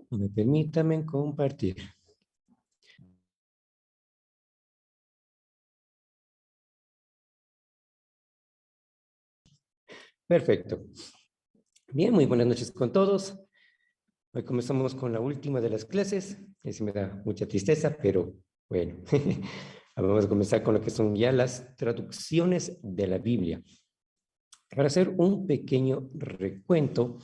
Permítame compartir. Perfecto. Bien, muy buenas noches con todos. Hoy comenzamos con la última de las clases. Sí me da mucha tristeza, pero bueno. Vamos a comenzar con lo que son ya las traducciones de la Biblia. Para hacer un pequeño recuento,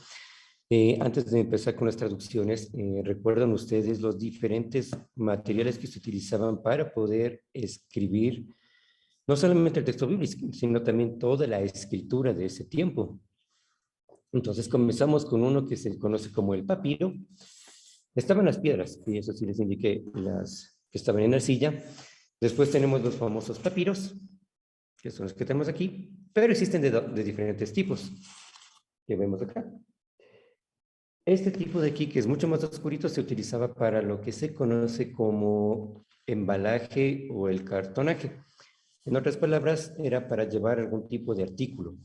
antes de empezar con las traducciones, ¿recuerdan ustedes los diferentes materiales que se utilizaban para poder escribir no solamente el texto bíblico, sino también toda la escritura de ese tiempo? Entonces comenzamos con uno que se conoce como el papiro. Estaban las piedras, y eso sí les indiqué, las que estaban en arcilla. Después tenemos los famosos papiros, que son los que tenemos aquí, pero existen de diferentes tipos, que vemos acá. Este tipo de aquí, que es mucho más oscurito, se utilizaba para lo que se conoce como embalaje o el cartonaje. En otras palabras, era para llevar algún tipo de artículo.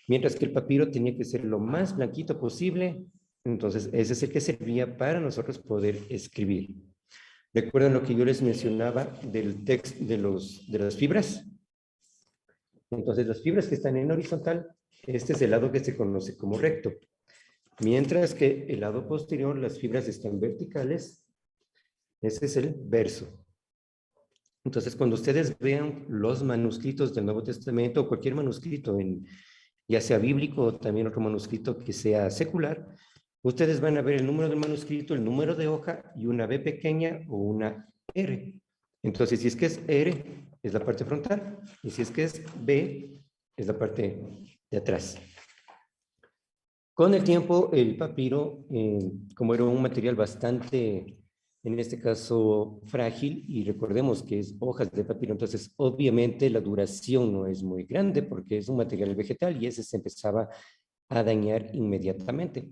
Mientras que el papiro tenía que ser lo más blanquito posible, entonces ese es el que servía para nosotros poder escribir. ¿Recuerdan lo que yo les mencionaba del texto de las fibras? Entonces las fibras que están en horizontal, este es el lado que se conoce como recto. Mientras que el lado posterior, las fibras están verticales, ese es el verso. Entonces, cuando ustedes vean los manuscritos del Nuevo Testamento o cualquier manuscrito, ya sea bíblico o también otro manuscrito que sea secular, ustedes van a ver el número del manuscrito, el número de hoja y una B pequeña o una R. Entonces, si es que es R, es la parte frontal, y si es que es B, es la parte de atrás. Con el tiempo, el papiro, como era un material bastante, en este caso, frágil, y recordemos que es hojas de papiro, entonces obviamente la duración no es muy grande porque es un material vegetal y ese se empezaba a dañar inmediatamente.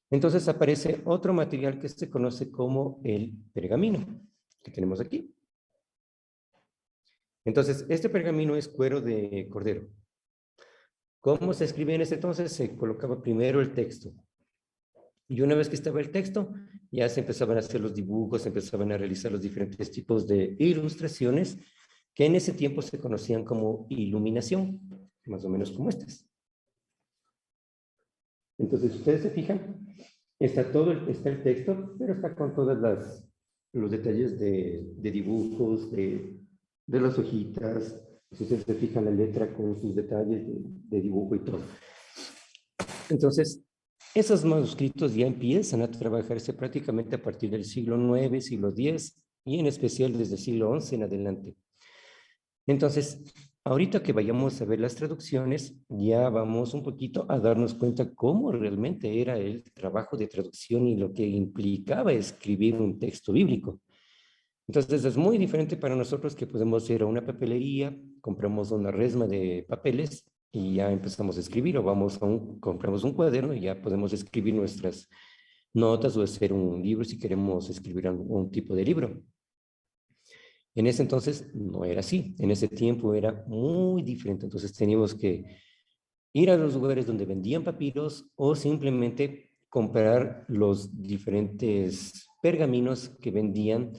Entonces aparece otro material que se conoce como el pergamino, que tenemos aquí. Entonces, este pergamino es cuero de cordero. ¿Cómo se escribía en ese entonces? Se colocaba primero el texto. Y una vez que estaba el texto, ya se empezaban a hacer los dibujos, se empezaban a realizar los diferentes tipos de ilustraciones que en ese tiempo se conocían como iluminación, más o menos como estas. Entonces, ustedes se fijan, está el texto, pero está con todos los detalles de dibujos, de las hojitas. Si ustedes se fijan la letra con sus detalles de dibujo y todo. Entonces, esos manuscritos ya empiezan a trabajarse prácticamente a partir del siglo IX, siglo X y en especial desde el siglo XI en adelante. Entonces, ahorita que vayamos a ver las traducciones, ya vamos un poquito a darnos cuenta cómo realmente era el trabajo de traducción y lo que implicaba escribir un texto bíblico. Entonces, es muy diferente para nosotros que podemos ir a una papelería, compramos una resma de papeles y ya empezamos a escribir, o compramos un cuaderno y ya podemos escribir nuestras notas o hacer un libro si queremos escribir un tipo de libro. En ese entonces no era así, en ese tiempo era muy diferente, entonces teníamos que ir a los lugares donde vendían papiros o simplemente comprar los diferentes pergaminos que vendían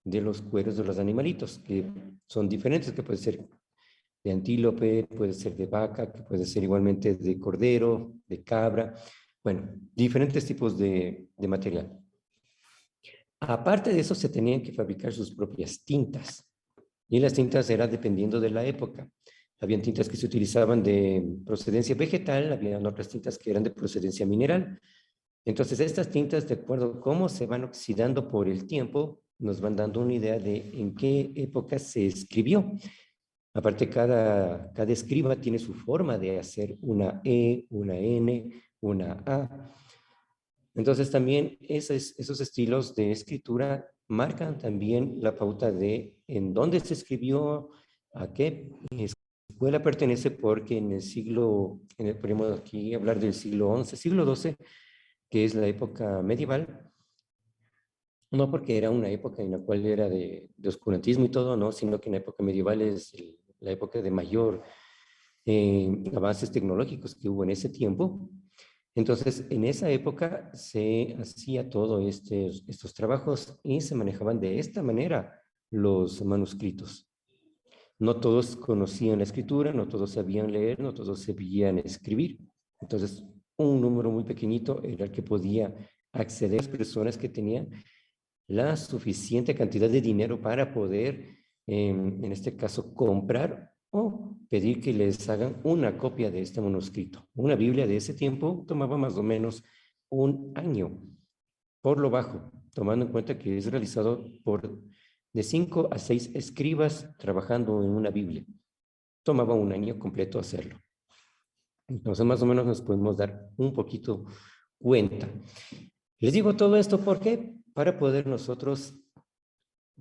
de los cueros de los animalitos, que son diferentes, que puede ser de antílope, puede ser de vaca, que puede ser igualmente de cordero, de cabra, bueno, diferentes tipos de material. Aparte de eso, se tenían que fabricar sus propias tintas. Y las tintas eran dependiendo de la época. Habían tintas que se utilizaban de procedencia vegetal, habían otras tintas que eran de procedencia mineral. Entonces, estas tintas, de acuerdo a cómo se van oxidando por el tiempo, nos van dando una idea de en qué época se escribió. Aparte, cada escriba tiene su forma de hacer una E, una N, una A. Entonces también esos estilos de escritura marcan también la pauta de en dónde se escribió, a qué escuela pertenece, porque en el siglo, podemos aquí hablar del siglo XI, siglo XII, que es la época medieval, no porque era una época en la cual era de oscurantismo y todo, no, sino que en la época medieval es la época de mayor avances tecnológicos que hubo en ese tiempo. Entonces, en esa época se hacía todos estos trabajos y se manejaban de esta manera los manuscritos. No todos conocían la escritura, no todos sabían leer, no todos sabían escribir. Entonces, un número muy pequeñito era el que podía acceder a las personas que tenían la suficiente cantidad de dinero para poder, en este caso, comprar o pedir que les hagan una copia de este manuscrito. Una Biblia de ese tiempo tomaba más o menos un año, por lo bajo, tomando en cuenta que es realizado por de 5 a 6 escribas trabajando en una Biblia. Tomaba un año completo hacerlo. Entonces, más o menos nos podemos dar un poquito cuenta. Les digo todo esto porque para poder nosotros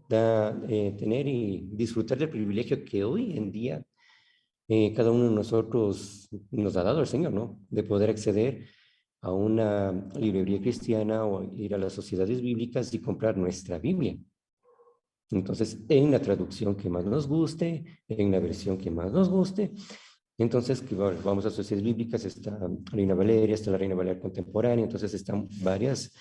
tener y disfrutar del privilegio que hoy en día cada uno de nosotros nos ha dado el Señor, ¿no? De poder acceder a una librería cristiana o ir a las sociedades bíblicas y comprar nuestra Biblia. Entonces, en la traducción que más nos guste, en la versión que más nos guste. Entonces, vamos a sociedades bíblicas, está Reina Valeria, está la Reina Valeria contemporánea, entonces están varios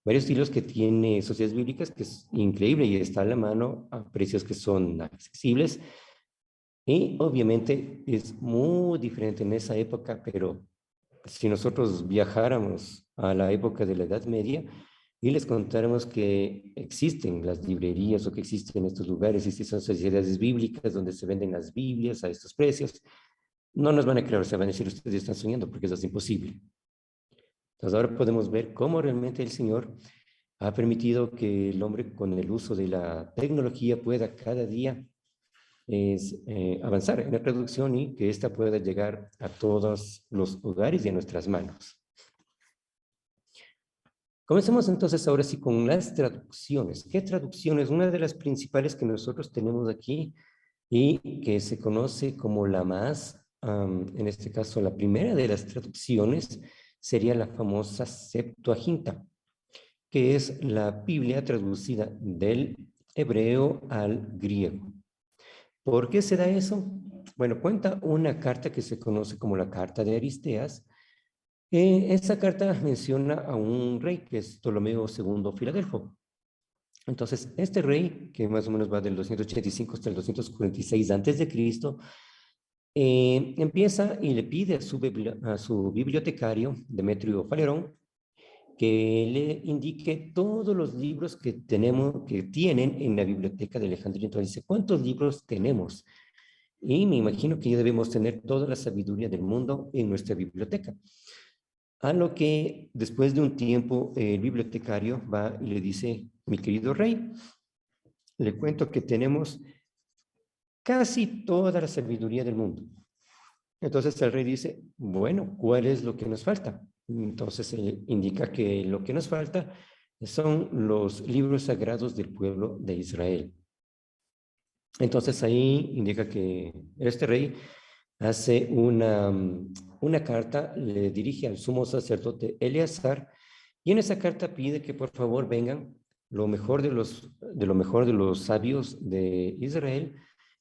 estilos que tiene sociedades bíblicas, que es increíble y está a la mano a precios que son accesibles. Y obviamente es muy diferente en esa época, pero si nosotros viajáramos a la época de la Edad Media y les contáramos que existen las librerías o que existen estos lugares, existen sociedades bíblicas donde se venden las Biblias a estos precios, no nos van a creer, se van a decir, ustedes están soñando porque eso es imposible. Entonces ahora podemos ver cómo realmente el Señor ha permitido que el hombre con el uso de la tecnología pueda cada día avanzar en la traducción y que ésta pueda llegar a todos los hogares y a nuestras manos. Comencemos entonces ahora sí con las traducciones. ¿Qué traducciones? Una de las principales que nosotros tenemos aquí y que se conoce como la más, en este caso, la primera de las traducciones sería la famosa Septuaginta, que es la Biblia traducida del hebreo al griego. ¿Por qué se da eso? Bueno, cuenta una carta que se conoce como la Carta de Aristeas. Esa carta menciona a un rey que es Ptolomeo II Filadelfo. Entonces, este rey, que más o menos va del 285 hasta el 246 antes de Cristo, empieza y le pide a su bibliotecario, Demetrio Falerón, que le indique todos los libros que tienen en la biblioteca de Alejandría. Entonces dice, ¿cuántos libros tenemos? Y me imagino que ya debemos tener toda la sabiduría del mundo en nuestra biblioteca. A lo que después de un tiempo el bibliotecario va y le dice, mi querido rey, le cuento que tenemos casi toda la sabiduría del mundo. Entonces el rey dice, bueno, ¿cuál es lo que nos falta? Entonces él indica que lo que nos falta son los libros sagrados del pueblo de Israel. Entonces ahí indica que este rey hace una carta, le dirige al sumo sacerdote Eleazar, y en esa carta pide que por favor vengan lo mejor de los sabios de Israel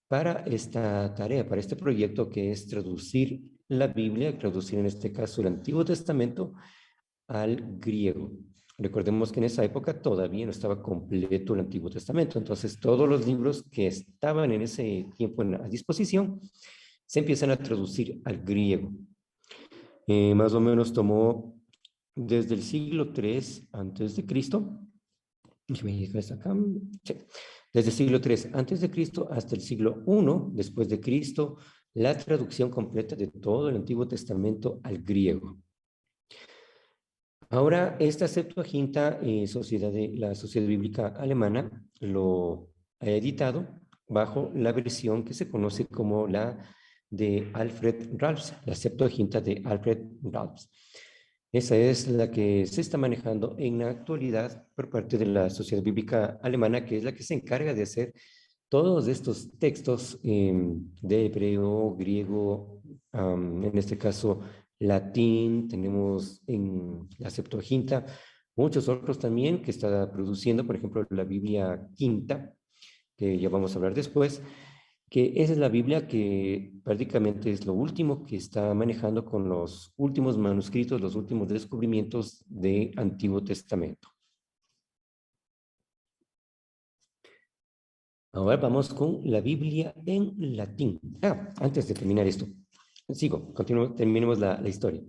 para esta tarea, para este proyecto que es traducir la Biblia, traducir en este caso el Antiguo Testamento al griego. Recordemos que en esa época todavía no estaba completo el Antiguo Testamento, entonces todos los libros que estaban en ese tiempo a disposición se empiezan a traducir al griego. Más o menos tomó desde el siglo III antes de Cristo, desde el siglo III antes de Cristo hasta el siglo I después de Cristo, la traducción completa de todo el Antiguo Testamento al griego. Ahora, esta Septuaginta, la Sociedad Bíblica Alemana lo ha editado bajo la versión que se conoce como la de Alfred Ralphs, la Septuaginta de Alfred Ralphs. Esa es la que se está manejando en la actualidad por parte de la Sociedad Bíblica Alemana, que es la que se encarga de hacer todos estos textos de hebreo, griego, en este caso latín, tenemos en la Septuaginta, muchos otros también que está produciendo, por ejemplo, la Biblia Quinta, que ya vamos a hablar después. que esa es la Biblia que prácticamente es lo último que está manejando con los últimos manuscritos, los últimos descubrimientos de Antiguo Testamento. Ahora vamos con la Biblia en latín. Antes de terminar esto, terminemos la historia.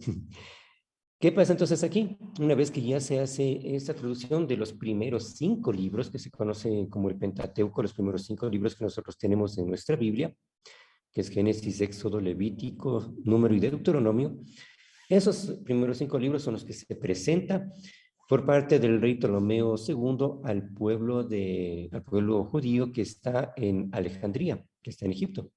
¿Qué pasa entonces aquí? Una vez que ya se hace esta traducción de los primeros 5 libros, que se conocen como el Pentateuco, los primeros 5 libros que nosotros tenemos en nuestra Biblia, que es Génesis, Éxodo, Levítico, Número y Deuteronomio, esos primeros 5 libros son los que se presentan por parte del rey Ptolomeo II al pueblo judío que está en Alejandría, que está en Egipto.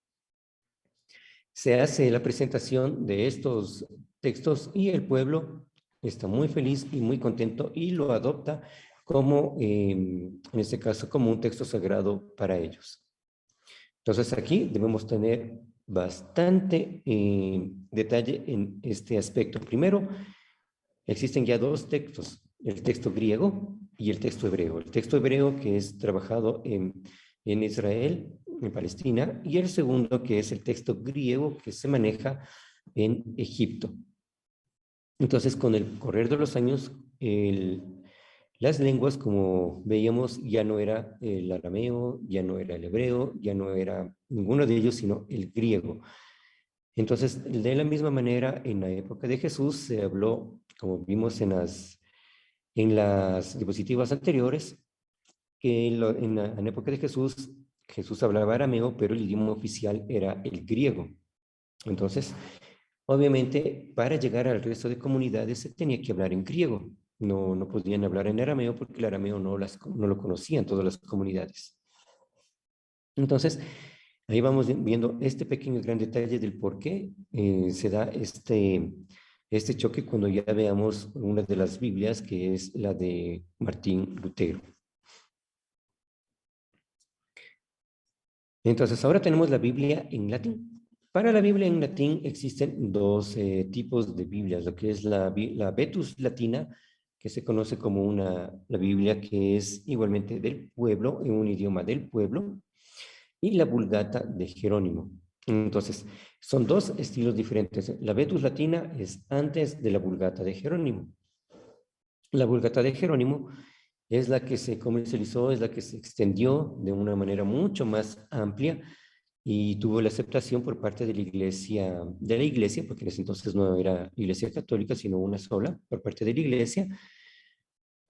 Se hace la presentación de estos textos y el pueblo está muy feliz y muy contento y lo adopta como, en este caso, como un texto sagrado para ellos. Entonces aquí debemos tener bastante detalle en este aspecto. Primero, existen ya 2 textos, el texto griego y el texto hebreo. El texto hebreo que es trabajado en Israel, en Palestina, y el segundo que es el texto griego que se maneja en Egipto. Entonces, con el correr de los años, las lenguas, como veíamos, ya no era el arameo, ya no era el hebreo, ya no era ninguno de ellos, sino el griego. Entonces, de la misma manera, en la época de Jesús se habló, como vimos en las diapositivas anteriores, que en la época de Jesús, Jesús hablaba arameo, pero el idioma oficial era el griego. Entonces, obviamente, para llegar al resto de comunidades se tenía que hablar en griego. No podían hablar en arameo porque el arameo no lo conocían todas las comunidades. Entonces, ahí vamos viendo este pequeño gran detalle del por qué se da este choque cuando ya veamos una de las Biblias, que es la de Martín Lutero. Entonces, ahora tenemos la Biblia en latín. Para la Biblia en latín existen 2 tipos de Biblias, lo que es la Vetus Latina, que se conoce como la Biblia que es igualmente del pueblo, en un idioma del pueblo, y la Vulgata de Jerónimo. Entonces, son 2 estilos diferentes. La Vetus Latina es antes de la Vulgata de Jerónimo. La Vulgata de Jerónimo es la que se comercializó, es la que se extendió de una manera mucho más amplia y tuvo la aceptación por parte de la iglesia, porque en ese entonces no era iglesia católica, sino una sola, por parte de la iglesia,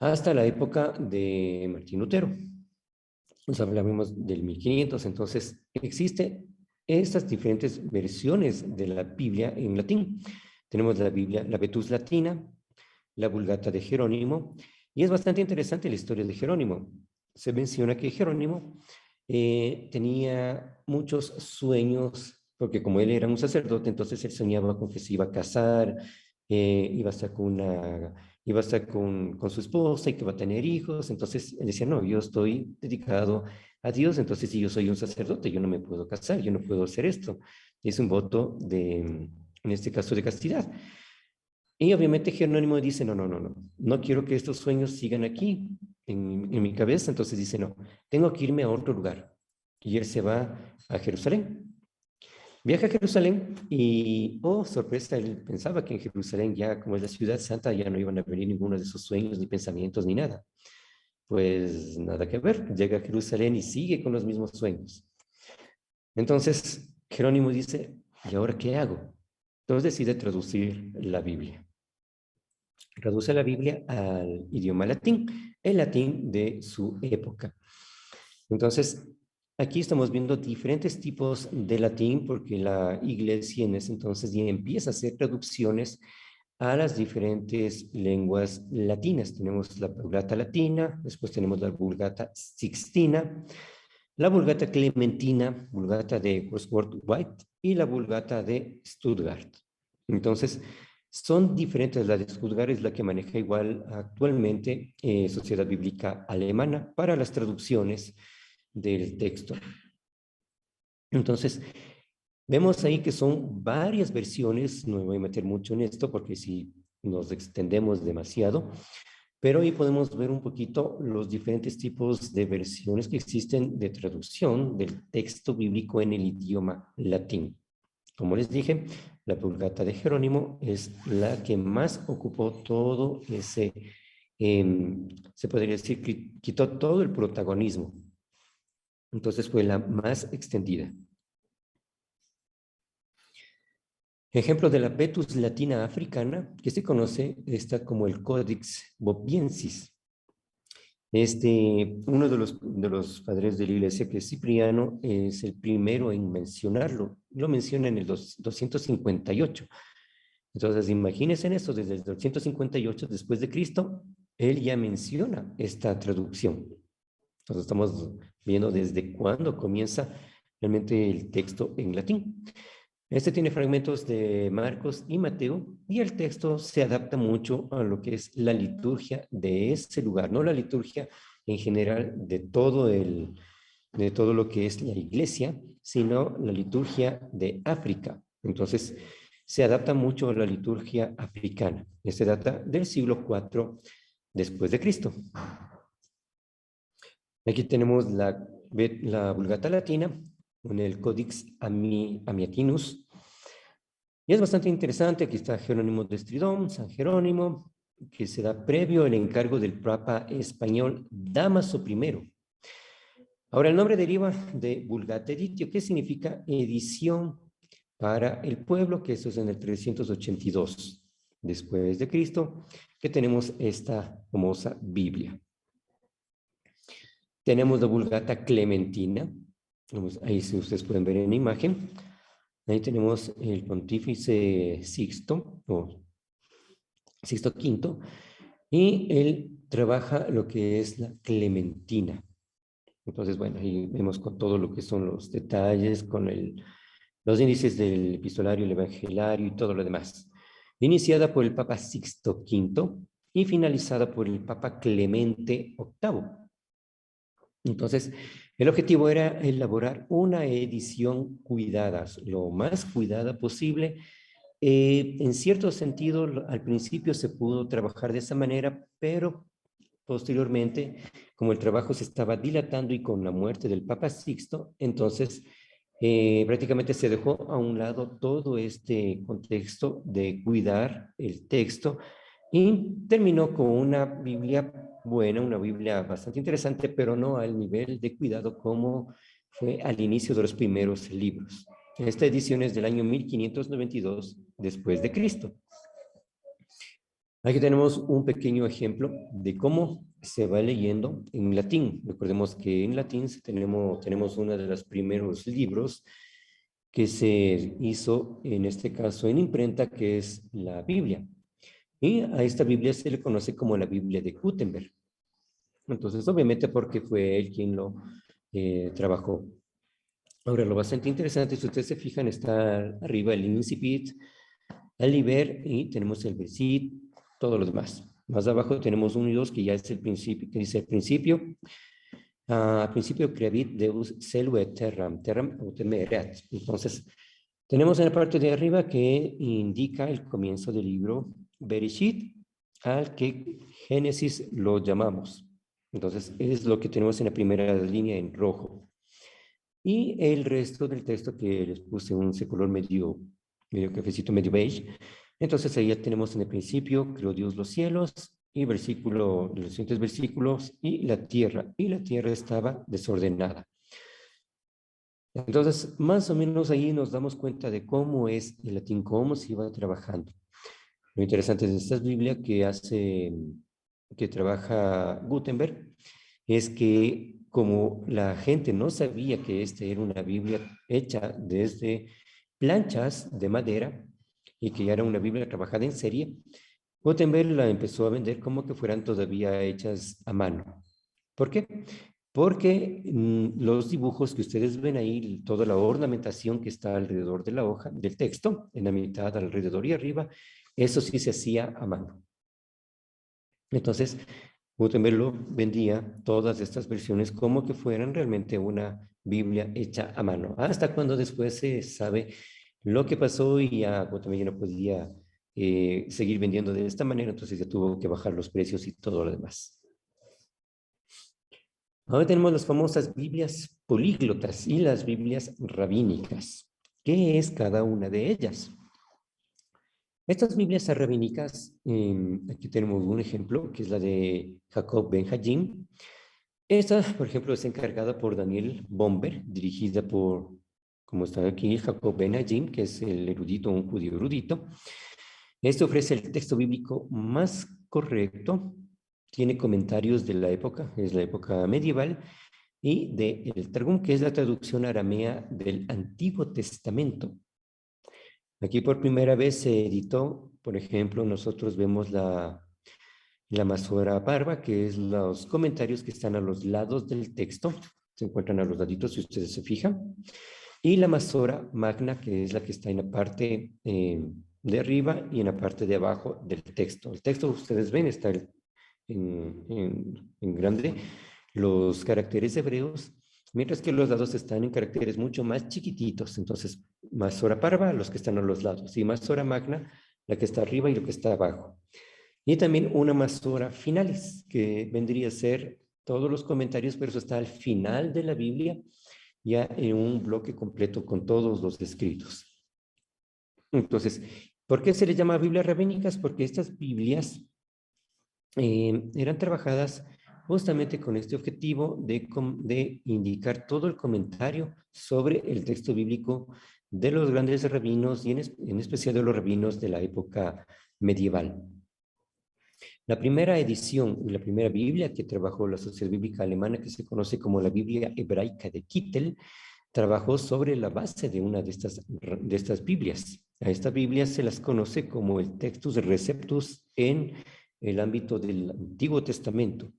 hasta la época de Martín Lutero. Nos hablamos del 1500, entonces existen estas diferentes versiones de la Biblia en latín. Tenemos la Biblia, la Vetus Latina, la Vulgata de Jerónimo, y es bastante interesante la historia de Jerónimo. Se menciona que Jerónimo tenía muchos sueños, porque como él era un sacerdote, entonces él soñaba con que se iba a casar, iba a estar con su esposa y que va a tener hijos. Entonces él decía, no, yo estoy dedicado a Dios, entonces si yo soy un sacerdote, yo no me puedo casar, yo no puedo hacer esto. Es un voto en este caso, de castidad. Y obviamente Jerónimo dice, no quiero que estos sueños sigan aquí en mi cabeza. Entonces dice, no, tengo que irme a otro lugar. Y él se va a Jerusalén. Viaja a Jerusalén y, oh, sorpresa, él pensaba que en Jerusalén ya, como es la ciudad santa, ya no iban a venir ninguno de esos sueños, ni pensamientos, ni nada. Pues nada que ver, llega a Jerusalén y sigue con los mismos sueños. Entonces, Jerónimo dice, ¿y ahora qué hago? Entonces decide traducir la Biblia. Traduce la Biblia al idioma latín, el latín de su época. Entonces, aquí estamos viendo diferentes tipos de latín porque la iglesia en ese entonces ya empieza a hacer traducciones a las diferentes lenguas latinas. Tenemos la Vulgata latina, después tenemos la Vulgata sixtina, la Vulgata clementina, Vulgata de Wordsworth White y la Vulgata de Stuttgart. Entonces, son diferentes. La de Stuttgart es la que maneja igual actualmente Sociedad Bíblica Alemana para las traducciones del texto. Entonces, vemos ahí que son varias versiones, no me voy a meter mucho en esto porque si nos extendemos demasiado, Pero ahí podemos ver un poquito los diferentes tipos de versiones que existen de traducción del texto bíblico en el idioma latín. Como les dije, la Vulgata de Jerónimo es la que más ocupó todo ese, se podría decir, quitó todo el protagonismo. Entonces fue la más extendida. Ejemplo de la Vetus Latina Africana, que se conoce, está como el Codex Bopiensis. Uno de los padres de la iglesia, que es Cipriano, es el primero en mencionarlo. Lo menciona en el 258. Entonces, imagínense en eso, desde el 258 después de Cristo, él ya menciona esta traducción. Entonces, estamos viendo desde cuándo comienza realmente el texto en latín. Este tiene fragmentos de Marcos y Mateo, y el texto se adapta mucho a lo que es la liturgia de ese lugar, no la liturgia en general de todo lo que es la iglesia, sino la liturgia de África. Entonces, se adapta mucho a la liturgia africana. Este data del siglo IV después de Cristo. Aquí tenemos la Vulgata Latina con el Codex Amiatinus. Y es bastante interesante. Aquí está Jerónimo de Estridón, San Jerónimo, que se da previo el encargo del Papa español Dámaso I. Ahora, el nombre deriva de Vulgata Editio, que significa edición para el pueblo, que eso es en el 382 después de Cristo, que tenemos esta famosa Biblia. Tenemos la Vulgata Clementina, ahí si ustedes pueden ver en la imagen. Ahí tenemos el pontífice Sixto, o Sixto V, y él trabaja lo que es la Clementina. Entonces, bueno, ahí vemos con todo lo que son los detalles, con los índices del epistolario, el evangelario y todo lo demás. Iniciada por el Papa Sixto V y finalizada por el Papa Clemente VIII. Entonces, el objetivo era elaborar una edición cuidada, lo más cuidada posible. En cierto sentido, al principio se pudo trabajar de esa manera, pero posteriormente, como el trabajo se estaba dilatando y con la muerte del Papa Sixto, entonces prácticamente se dejó a un lado todo este contexto de cuidar el texto y terminó con una Biblia buena, una Biblia bastante interesante, pero no al nivel de cuidado como fue al inicio de los primeros libros. Esta edición es del año 1592 después de Cristo. Aquí tenemos un pequeño ejemplo de cómo se va leyendo en latín. Recordemos que en latín tenemos uno de los primeros libros que se hizo, en este caso en imprenta, que es la Biblia. Y a esta Biblia se le conoce como la Biblia de Gutenberg. Entonces, obviamente porque fue él quien lo trabajó. Ahora, lo bastante interesante, si ustedes se fijan, está arriba el incipit, el liber, y tenemos el vesit, todo lo demás. Más abajo tenemos 1 y 2, que ya es el principio, que dice el principio. Al principio creavit Deus celu et terram autem erat. Entonces, tenemos en la parte de arriba que indica el comienzo del libro Bereshit, al que Génesis lo llamamos. Entonces, es lo que tenemos en la primera línea en rojo. Y el resto del texto, que les puse un color medio cafecito, medio beige. Entonces ahí ya tenemos en el principio, creó Dios los cielos, y los siguientes versículos, y la tierra estaba desordenada. Entonces, más o menos ahí nos damos cuenta de cómo es el latín, cómo se iba trabajando. Lo interesante de esta Biblia que trabaja Gutenberg, es que como la gente no sabía que esta era una Biblia hecha desde planchas de madera y que ya era una Biblia trabajada en serie, Gutenberg la empezó a vender como que fueran todavía hechas a mano. ¿Por qué? Porque los dibujos que ustedes ven ahí, toda la ornamentación que está alrededor de la hoja, del texto, en la mitad, alrededor y arriba, eso sí se hacía a mano. Entonces, Gutenberg lo vendía todas estas versiones como que fueran realmente una Biblia hecha a mano. Hasta cuando después se sabe lo que pasó y ya Gutenberg no podía seguir vendiendo de esta manera, entonces ya tuvo que bajar los precios y todo lo demás. Ahora tenemos las famosas Biblias políglotas y las Biblias rabínicas. ¿Qué es cada una de ellas? Estas Biblias rabínicas, aquí tenemos un ejemplo, que es la de Jacob Ben Hajim. Esta, por ejemplo, es encargada por Daniel Bomber, dirigida por, como está aquí, Jacob Ben Hajim, que es el erudito, un judío erudito. Este ofrece el texto bíblico más correcto, tiene comentarios de la época, es la época medieval, y del Targum, que es la traducción aramea del Antiguo Testamento. Aquí por primera vez se editó, por ejemplo, nosotros vemos la Masora Parva, que es los comentarios que están a los lados del texto, se encuentran a los laditos si ustedes se fijan, y la Masora Magna, que es la que está en la parte de arriba y en la parte de abajo del texto. El texto, ustedes ven, está en grande, los caracteres hebreos, mientras que los lados están en caracteres mucho más chiquititos. Entonces, Masora Parva, los que están a los lados, y Masora Magna, la que está arriba y lo que está abajo. Y también una Masora Finales, que vendría a ser todos los comentarios, pero eso está al final de la Biblia, ya en un bloque completo con todos los escritos. Entonces, ¿por qué se les llama Biblias rabínicas? Porque estas Biblias eran trabajadas justamente con este objetivo de indicar todo el comentario sobre el texto bíblico de los grandes rabinos y en especial de los rabinos de la época medieval. La primera edición y la primera Biblia que trabajó la Sociedad Bíblica Alemana, que se conoce como la Biblia Hebraica de Kittel, trabajó sobre la base de una de estas Biblias. A esta Biblia se las conoce como el Textus Receptus en el ámbito del Antiguo Testamento.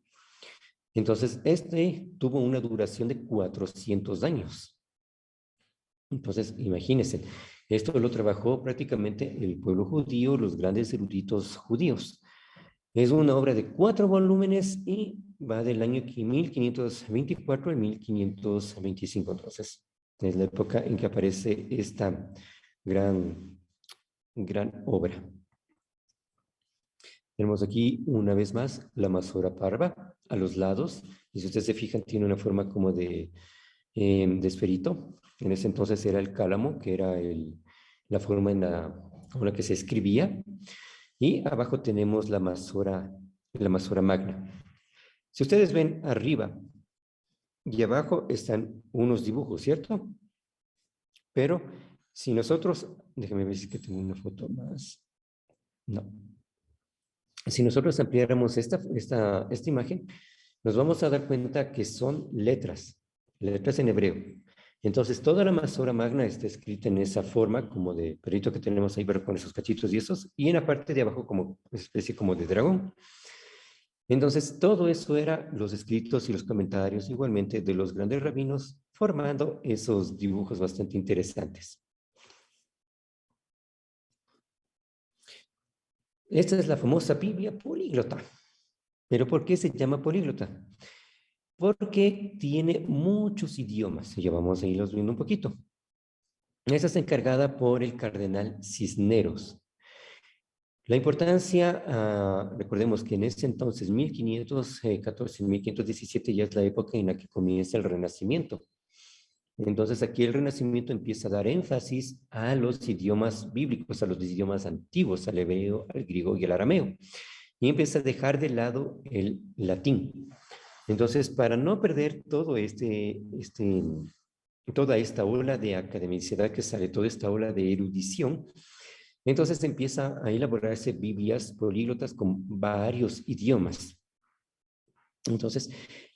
Entonces, este tuvo una duración de 400 años. Entonces, imagínense, esto lo trabajó prácticamente el pueblo judío, los grandes eruditos judíos. Es una obra de 4 volúmenes y va del año 1524 al 1525. Entonces, es la época en que aparece esta gran obra. Tenemos aquí una vez más la Masora Parva a los lados, y si ustedes se fijan tiene una forma como de esferito. En ese entonces era el cálamo, que era la forma con la que se escribía, y abajo tenemos la Masora Magna. Si ustedes ven arriba y abajo están unos dibujos, ¿cierto? Pero si nosotros, déjenme ver si que tengo una foto más. No. Si nosotros ampliáramos esta imagen, nos vamos a dar cuenta que son letras en hebreo. Entonces, toda la Masora Magna está escrita en esa forma, como de perrito que tenemos ahí, pero con esos cachitos y esos, y en la parte de abajo como una especie como de dragón. Entonces, todo eso era los escritos y los comentarios igualmente de los grandes rabinos, formando esos dibujos bastante interesantes. Esta es la famosa Biblia políglota. ¿Pero por qué se llama políglota? Porque tiene muchos idiomas. Ya vamos a irlos viendo un poquito. Esta es encargada por el cardenal Cisneros. La importancia, recordemos que en ese entonces, 1514, 1517, ya es la época en la que comienza el Renacimiento. Entonces aquí el Renacimiento empieza a dar énfasis a los idiomas bíblicos, a los idiomas antiguos, al hebreo, al griego y al arameo. Y empieza a dejar de lado el latín. Entonces, para no perder todo toda esta ola de academicidad que sale, toda esta ola de erudición, entonces empieza a elaborarse Biblias políglotas con varios idiomas. Entonces,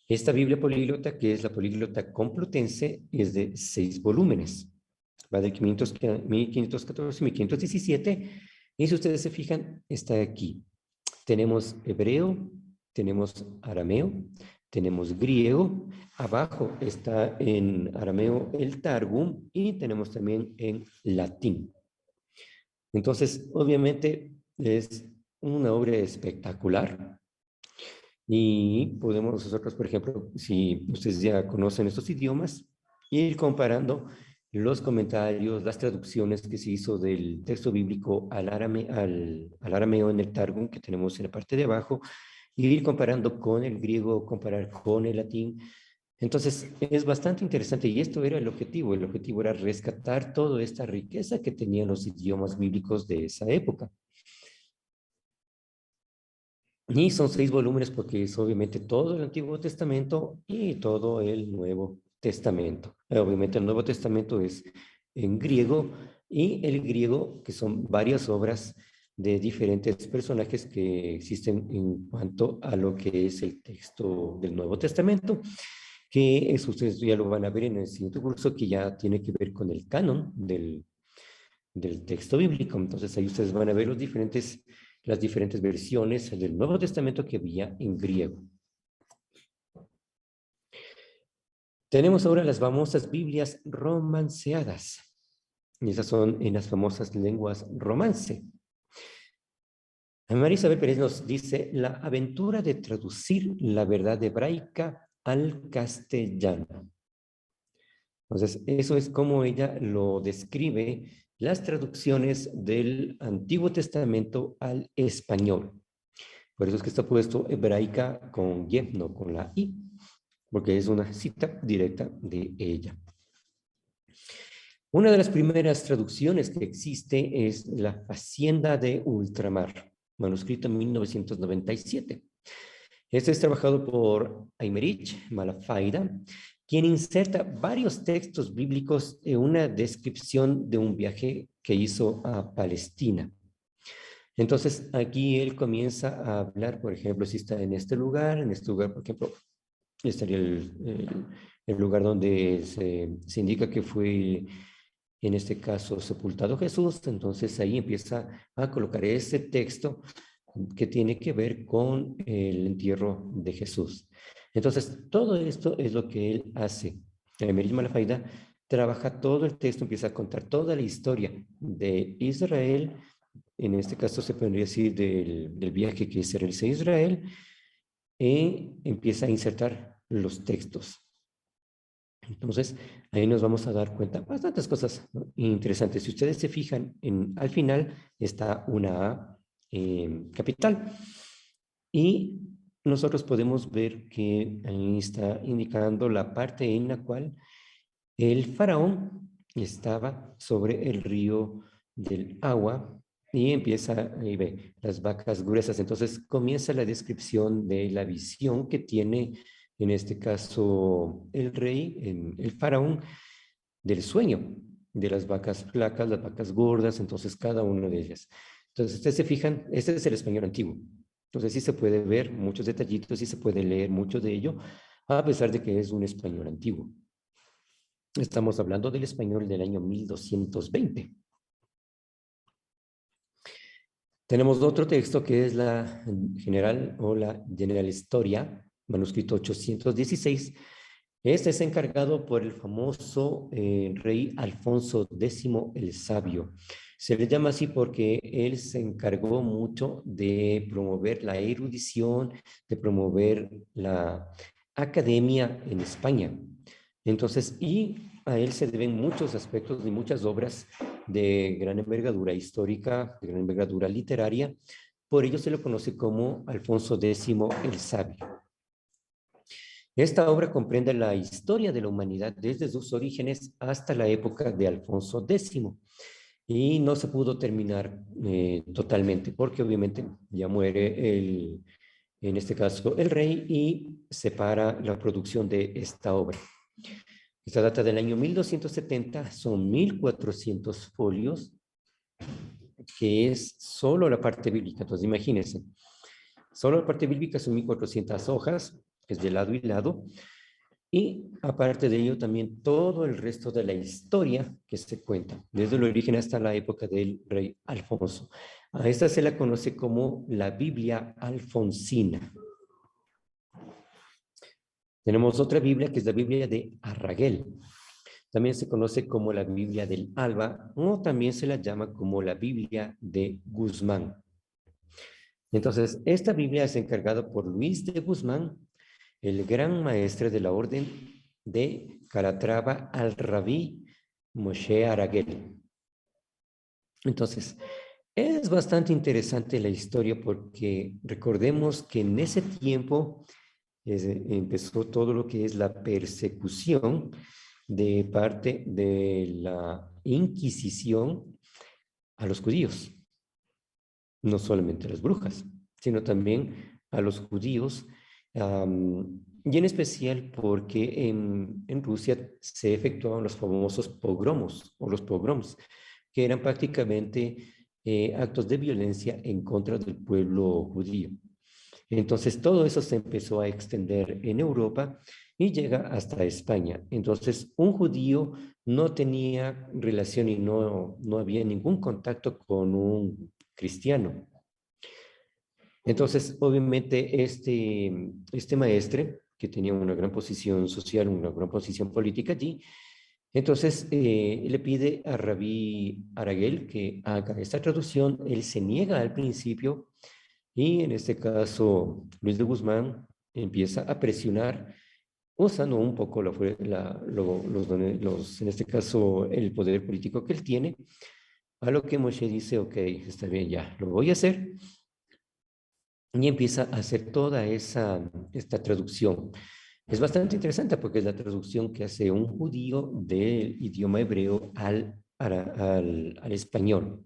esta Biblia políglota, que es la políglota complutense, es de 6 volúmenes. Va del 1514 a 1517. Y si ustedes se fijan, está aquí. Tenemos hebreo, tenemos arameo, tenemos griego. Abajo está en arameo el Targum y tenemos también en latín. Entonces, obviamente, es una obra espectacular. Y podemos nosotros, por ejemplo, si ustedes ya conocen estos idiomas, ir comparando los comentarios, las traducciones que se hizo del texto bíblico al arameo en el Targum que tenemos en la parte de abajo, y ir comparando con el griego, comparar con el latín. Entonces, es bastante interesante y esto era el objetivo. El objetivo era rescatar toda esta riqueza que tenían los idiomas bíblicos de esa época. Y son 6 volúmenes porque es obviamente todo el Antiguo Testamento y todo el Nuevo Testamento. Obviamente el Nuevo Testamento es en griego y el griego, que son varias obras de diferentes personajes que existen en cuanto a lo que es el texto del Nuevo Testamento, que eso ustedes ya lo van a ver en el siguiente curso, que ya tiene que ver con el canon del texto bíblico. Entonces ahí ustedes van a ver las diferentes versiones del Nuevo Testamento que había en griego. Tenemos ahora las famosas Biblias romanceadas. Y esas son en las famosas lenguas romance. María Isabel Pérez nos dice la aventura de traducir la verdad hebraica al castellano. Entonces, eso es como ella lo describe, las traducciones del Antiguo Testamento al español. Por eso es que está puesto hebraica con Y, no con la I, porque es una cita directa de ella. Una de las primeras traducciones que existe es La Hacienda de Ultramar, manuscrito en 1997. Este es trabajado por Aymerich Malafaida, quien inserta varios textos bíblicos en una descripción de un viaje que hizo a Palestina. Entonces, aquí él comienza a hablar, por ejemplo, si está en este lugar, por ejemplo, estaría el lugar donde se indica que fue, en este caso, sepultado Jesús. Entonces, ahí empieza a colocar ese texto que tiene que ver con el entierro de Jesús. Entonces, todo esto es lo que él hace. Emerit Malafaida trabaja todo el texto, empieza a contar toda la historia de Israel, en este caso se podría decir del viaje que se realiza a Israel, y empieza a insertar los textos. Entonces, ahí nos vamos a dar cuenta bastantes cosas, ¿no?, interesantes. Si ustedes se fijan, al final está una A capital. Y nosotros podemos ver que ahí está indicando la parte en la cual el faraón estaba sobre el río del agua y empieza, ahí ve, las vacas gruesas. Entonces comienza la descripción de la visión que tiene, en este caso, el rey, el faraón, del sueño de las vacas flacas, las vacas gordas, entonces cada una de ellas. Entonces, ustedes se fijan, este es el español antiguo. Entonces sí se puede ver muchos detallitos, sí se puede leer mucho de ello, a pesar de que es un español antiguo. Estamos hablando del español del año 1220. Tenemos otro texto que es la general o la General Historia, manuscrito 816. Este es encargado por el famoso rey Alfonso X el Sabio. Se le llama así porque él se encargó mucho de promover la erudición, de promover la academia en España. Entonces, y a él se deben muchos aspectos y muchas obras de gran envergadura histórica, de gran envergadura literaria. Por ello se lo conoce como Alfonso X el Sabio. Esta obra comprende la historia de la humanidad desde sus orígenes hasta la época de Alfonso X. Y no se pudo terminar totalmente, porque obviamente ya muere en este caso, el rey, y separa la producción de esta obra. Esta data del año 1270, son 1400 folios, que es solo la parte bíblica. Entonces, imagínense, solo la parte bíblica son 1400 hojas, es de lado y lado, y aparte de ello también todo el resto de la historia que se cuenta, desde el origen hasta la época del rey Alfonso. A esta se la conoce como la Biblia alfonsina. Tenemos otra Biblia que es la Biblia de Arragel. También se conoce como la Biblia del Alba, o también se la llama como la Biblia de Guzmán. Entonces, esta Biblia es encargada por Luis de Guzmán, el gran maestre de la orden de Calatrava al Rabí Moshe Aragel. Entonces, es bastante interesante la historia porque recordemos que en ese tiempo empezó todo lo que es la persecución de parte de la Inquisición a los judíos, no solamente a las brujas, sino también a los judíos, y en especial porque en Rusia se efectuaban los famosos pogromos o los pogroms, que eran prácticamente actos de violencia en contra del pueblo judío. Entonces, todo eso se empezó a extender en Europa y llega hasta España. Entonces, un judío no tenía relación y no había ningún contacto con un cristiano. Entonces, obviamente, este maestre, que tenía una gran posición social, una gran posición política allí, entonces le pide a Rabí Aragel que haga esta traducción. Él se niega al principio y en este caso Luis de Guzmán empieza a presionar usando un poco en este caso el poder político que él tiene, a lo que Moshe dice, ok, está bien, ya, lo voy a hacer. Y empieza a hacer toda esta traducción. Es bastante interesante porque es la traducción que hace un judío del idioma hebreo al español.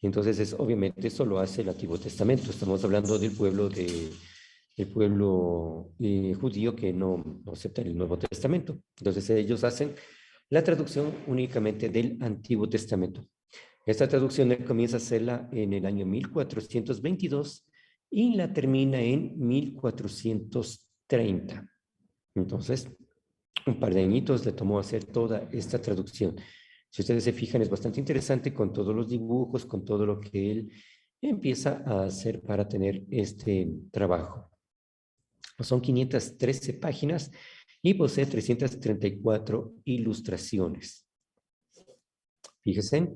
Entonces, obviamente, eso lo hace el Antiguo Testamento. Estamos hablando del pueblo judío que no acepta el Nuevo Testamento. Entonces, ellos hacen la traducción únicamente del Antiguo Testamento. Esta traducción él comienza a hacerla en el año 1422 y la termina en 1430. Entonces, un par de añitos le tomó hacer toda esta traducción. Si ustedes se fijan, es bastante interesante con todos los dibujos, con todo lo que él empieza a hacer para tener este trabajo. Son 513 páginas y posee 334 ilustraciones. Fíjense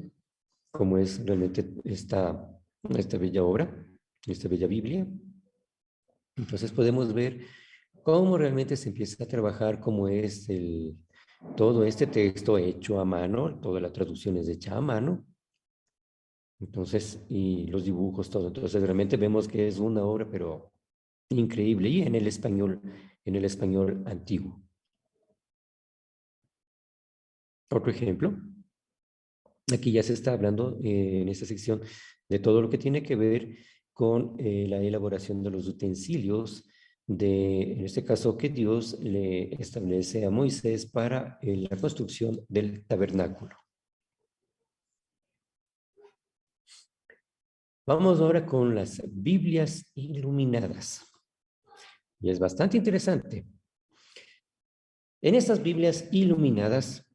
cómo es realmente esta bella obra, esta bella Biblia. Entonces podemos ver cómo realmente se empieza a trabajar, cómo es todo este texto hecho a mano, toda la traducción es hecha a mano. Entonces, y los dibujos, todo. Entonces realmente vemos que es una obra, pero increíble, y en el español antiguo. Otro ejemplo, aquí ya se está hablando en esta sección de todo lo que tiene que ver con la elaboración de los utensilios, en este caso, que Dios le establece a Moisés para la construcción del tabernáculo. Vamos ahora con las Biblias iluminadas. Y es bastante interesante. En estas Biblias iluminadas,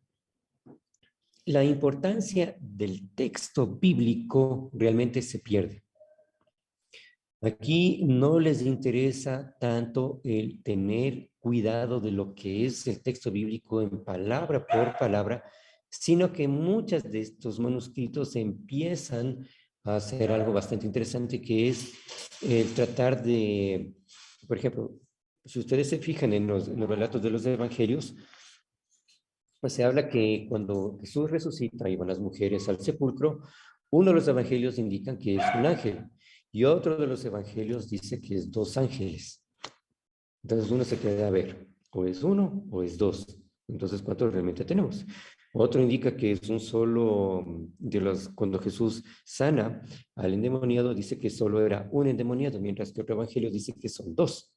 la importancia del texto bíblico realmente se pierde. Aquí no les interesa tanto el tener cuidado de lo que es el texto bíblico en palabra por palabra, sino que muchos de estos manuscritos empiezan a hacer algo bastante interesante, que es el tratar de, por ejemplo, si ustedes se fijan en los relatos de los evangelios, pues se habla que cuando Jesús resucita y van las mujeres al sepulcro, uno de los evangelios indican que es un ángel y otro de los evangelios dice que es dos ángeles. Entonces uno se queda a ver, o es uno o es dos. Entonces, ¿cuántos realmente tenemos? Otro indica que es un solo cuando Jesús sana al endemoniado, dice que solo era un endemoniado, mientras que otro evangelio dice que son dos.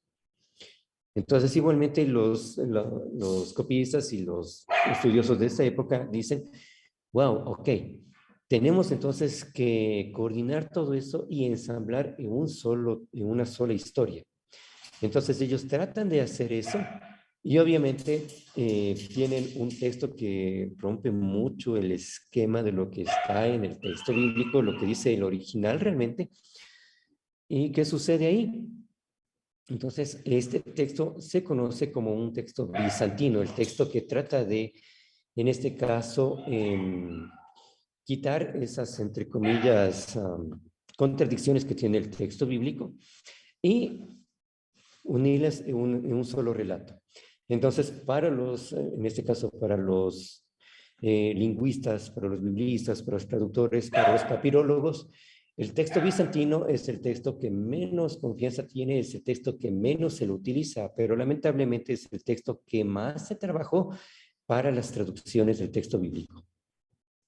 Entonces, igualmente los copistas y los estudiosos de esta época dicen, wow, ok, tenemos entonces que coordinar todo eso y ensamblar en una sola historia. Entonces, ellos tratan de hacer eso y obviamente tienen un texto que rompe mucho el esquema de lo que está en el texto bíblico, lo que dice el original realmente. ¿Y qué sucede ahí? Entonces, este texto se conoce como un texto bizantino, el texto que trata de, en este caso, quitar esas, entre comillas, contradicciones que tiene el texto bíblico y unirlas en un solo relato. Entonces, en este caso, para los lingüistas, para los biblistas, para los traductores, para los papirólogos, el texto bizantino es el texto que menos confianza tiene, es el texto que menos se lo utiliza, pero lamentablemente es el texto que más se trabajó para las traducciones del texto bíblico,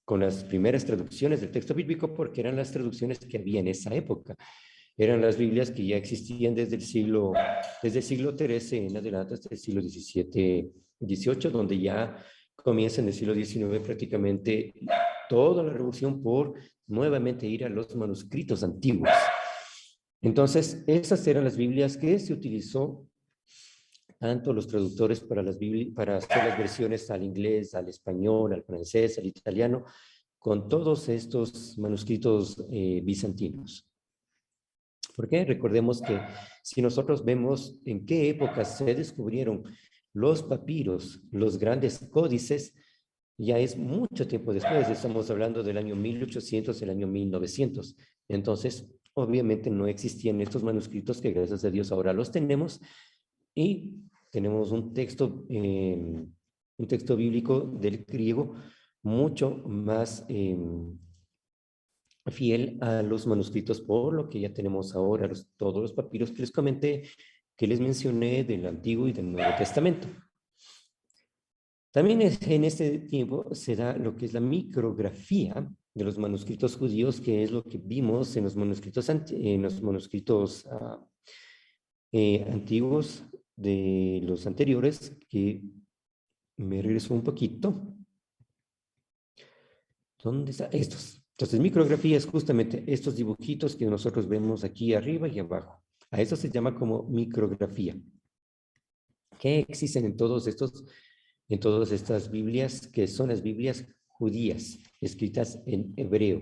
con las primeras traducciones del texto bíblico, porque eran las traducciones que había en esa época. Eran las Biblias que ya existían desde el siglo XIII en adelante hasta el siglo XVII, XVIII, donde ya comienza en el siglo XIX prácticamente toda la revolución por nuevamente ir a los manuscritos antiguos. Entonces, esas eran las Biblias que se utilizó tanto los traductores para hacer las versiones al inglés, al español, al francés, al italiano, con todos estos manuscritos bizantinos. ¿Por qué? Recordemos que si nosotros vemos en qué época se descubrieron los papiros, los grandes códices, ya es mucho tiempo después, estamos hablando del año 1800, el año 1900. Entonces, obviamente no existían estos manuscritos que gracias a Dios ahora los tenemos y tenemos un texto bíblico del griego mucho más fiel a los manuscritos, por lo que ya tenemos ahora todos los papiros que les comenté, que les mencioné del Antiguo y del Nuevo Testamento. También en este tiempo se da lo que es la micrografía de los manuscritos judíos, que es lo que vimos en los manuscritos, antiguos de los anteriores, que me regreso un poquito. ¿Dónde están estos? Entonces, micrografía es justamente estos dibujitos que nosotros vemos aquí arriba y abajo. A eso se llama como micrografía. ¿Qué existen en todas estas Biblias, que son las Biblias judías, escritas en hebreo?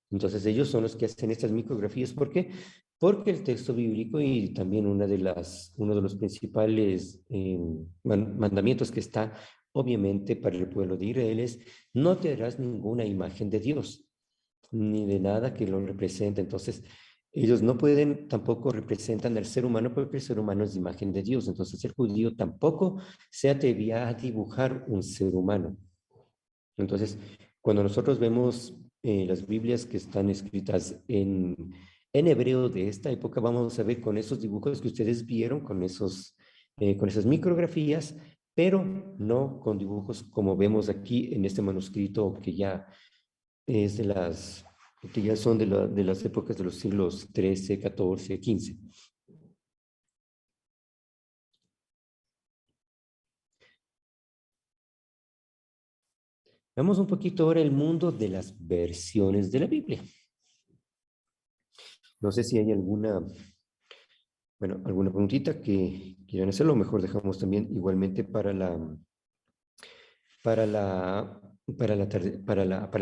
Entonces, ellos son los que hacen estas micrografías. ¿Por qué? Porque el texto bíblico y también uno de los principales mandamientos que está obviamente para el pueblo de Israel es: no te harás ninguna imagen de Dios, ni de nada que lo represente. Entonces, ellos no pueden, tampoco representan al ser humano, porque el ser humano es imagen de Dios. Entonces, el judío tampoco se atrevía a dibujar un ser humano. Entonces, cuando nosotros vemos las Biblias que están escritas en hebreo de esta época, vamos a ver con esos dibujos que ustedes vieron, con esas micrografías, pero no con dibujos como vemos aquí en este manuscrito que ya es que ya son de las épocas de los siglos XIII, XIV, XV. Vamos un poquito ahora el mundo de las versiones de la Biblia. No sé si hay alguna preguntita que quieran hacerlo. Mejor dejamos también igualmente para el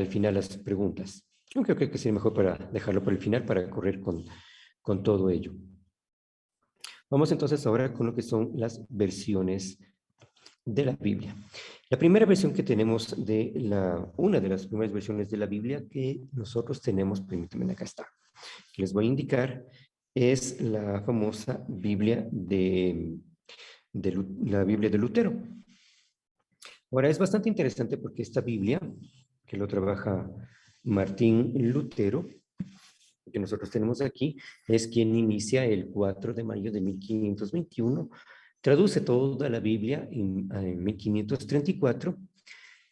final las preguntas. Yo creo que sería mejor para dejarlo para el final, para correr con todo ello. Vamos entonces ahora con lo que son las versiones de la Biblia. La primera versión que tenemos una de las primeras versiones de la Biblia que nosotros tenemos, permítanme, acá está, que les voy a indicar, es la famosa Biblia la Biblia de Lutero. Ahora, es bastante interesante porque esta Biblia, que lo trabaja Martín Lutero, que nosotros tenemos aquí, es quien inicia el 4 de mayo de 1521, traduce toda la Biblia en 1534,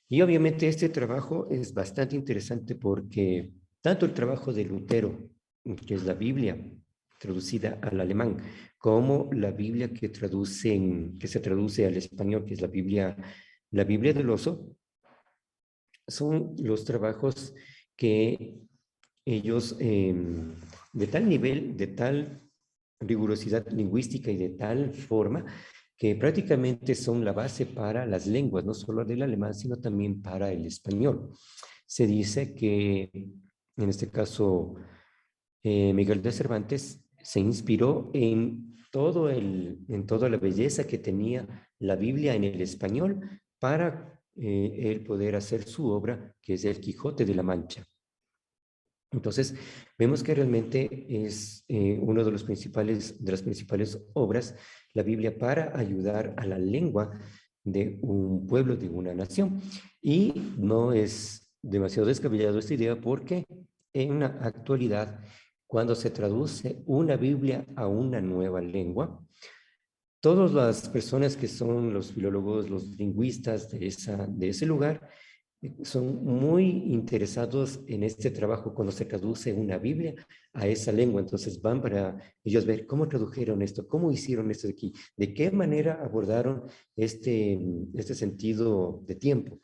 y obviamente este trabajo es bastante interesante porque tanto el trabajo de Lutero, que es la Biblia traducida al alemán, como la Biblia que se traduce al español, que es la Biblia del Oso, son los trabajos que ellos, de tal nivel, de tal rigurosidad lingüística y de tal forma, que prácticamente son la base para las lenguas, no solo del alemán, sino también para el español. Se dice que, en este caso, Miguel de Cervantes se inspiró en toda la belleza que tenía la Biblia en el español para él poder hacer su obra, que es el Quijote de la Mancha. Entonces, vemos que realmente es uno de las principales obras, la Biblia, para ayudar a la lengua de un pueblo, de una nación. Y no es demasiado descabellado esta idea porque en la actualidad, cuando se traduce una Biblia a una nueva lengua, todas las personas que son los filólogos, los lingüistas de ese lugar, son muy interesados en este trabajo cuando se traduce una Biblia a esa lengua. Entonces van para ellos ver cómo tradujeron esto, cómo hicieron esto de aquí, de qué manera abordaron este sentido de tiempo.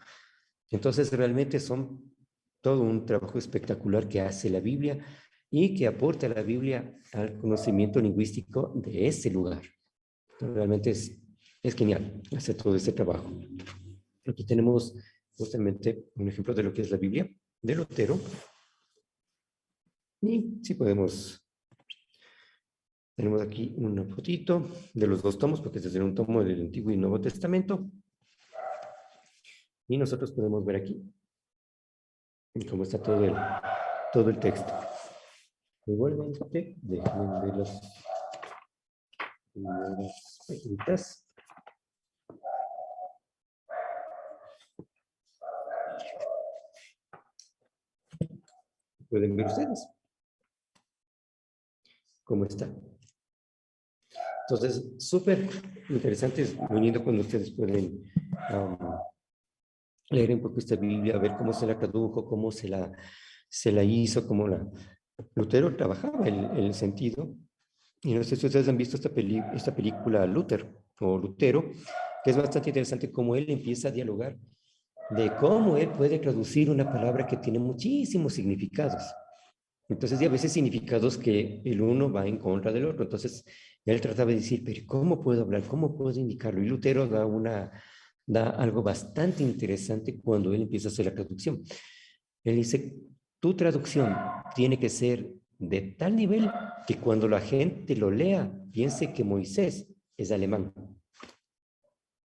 Entonces realmente son todo un trabajo espectacular que hace la Biblia y que aporta la Biblia al conocimiento lingüístico de ese lugar. Realmente es genial hacer todo este trabajo. Aquí tenemos justamente un ejemplo de lo que es la Biblia de Lutero. Y si podemos, tenemos aquí una fotito de los dos tomos, porque este es un tomo del Antiguo y Nuevo Testamento. Y nosotros podemos ver aquí cómo está todo el texto. Igualmente, déjenme ver las páginas. Pueden ver ustedes cómo está. Entonces, súper interesante, es muy lindo cuando ustedes pueden leer un poco esta Biblia, ver cómo se la tradujo, cómo se la hizo, cómo Lutero trabajaba el sentido. Y no sé si ustedes han visto esta película Lutero, que es bastante interesante cómo él empieza a dialogar de cómo él puede traducir una palabra que tiene muchísimos significados. Entonces, y a veces significados que el uno va en contra del otro. Entonces, él trataba de decir, pero ¿cómo puedo hablar? ¿Cómo puedo indicarlo? Y Lutero da algo bastante interesante cuando él empieza a hacer la traducción. Él dice, tu traducción tiene que ser de tal nivel que cuando la gente lo lea, piense que Moisés es alemán.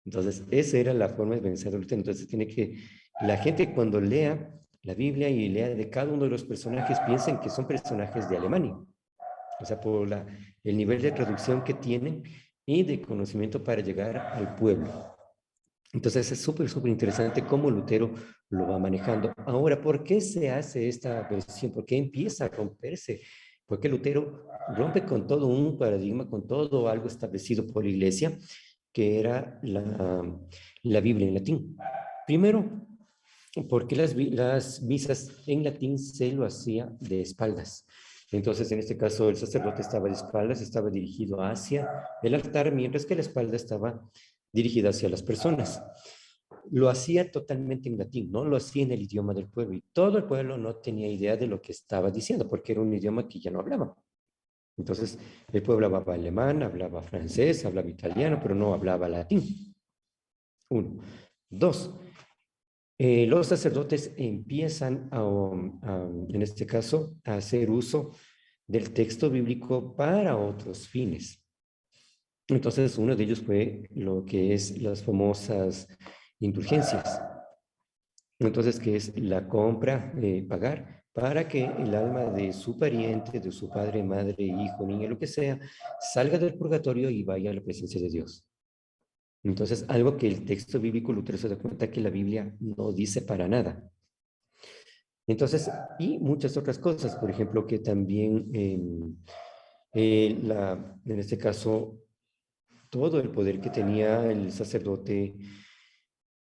Entonces, esa era la forma de vencer a Lutero. Entonces, tiene que, la gente cuando lea la Biblia y lea de cada uno de los personajes, piensen que son personajes de Alemania. O sea, por el nivel de traducción que tienen y de conocimiento para llegar al pueblo. Entonces, es súper, súper interesante cómo Lutero lo va manejando. Ahora, ¿por qué se hace esta versión? ¿Por qué empieza a romperse? Porque Lutero rompe con todo un paradigma, con todo algo establecido por la iglesia, que era la Biblia en latín. Primero, porque las misas en latín se lo hacía de espaldas. Entonces, en este caso, el sacerdote estaba de espaldas, estaba dirigido hacia el altar, mientras que la espalda estaba dirigida hacia las personas. Lo hacía totalmente en latín, no lo hacía en el idioma del pueblo, y todo el pueblo no tenía idea de lo que estaba diciendo, porque era un idioma que ya no hablaba. Entonces, el pueblo hablaba alemán, hablaba francés, hablaba italiano, pero no hablaba latín. Uno. Dos, los sacerdotes empiezan en este caso, a hacer uso del texto bíblico para otros fines. Entonces, uno de ellos fue lo que es las famosas indulgencias. Entonces, que es la compra, pagar, para que el alma de su pariente, de su padre, madre, hijo, niño, lo que sea, salga del purgatorio y vaya a la presencia de Dios. Entonces, algo que el texto bíblico Lutero se da cuenta que la Biblia no dice para nada. Entonces, y muchas otras cosas, por ejemplo, que también en este caso, todo el poder que tenía el sacerdote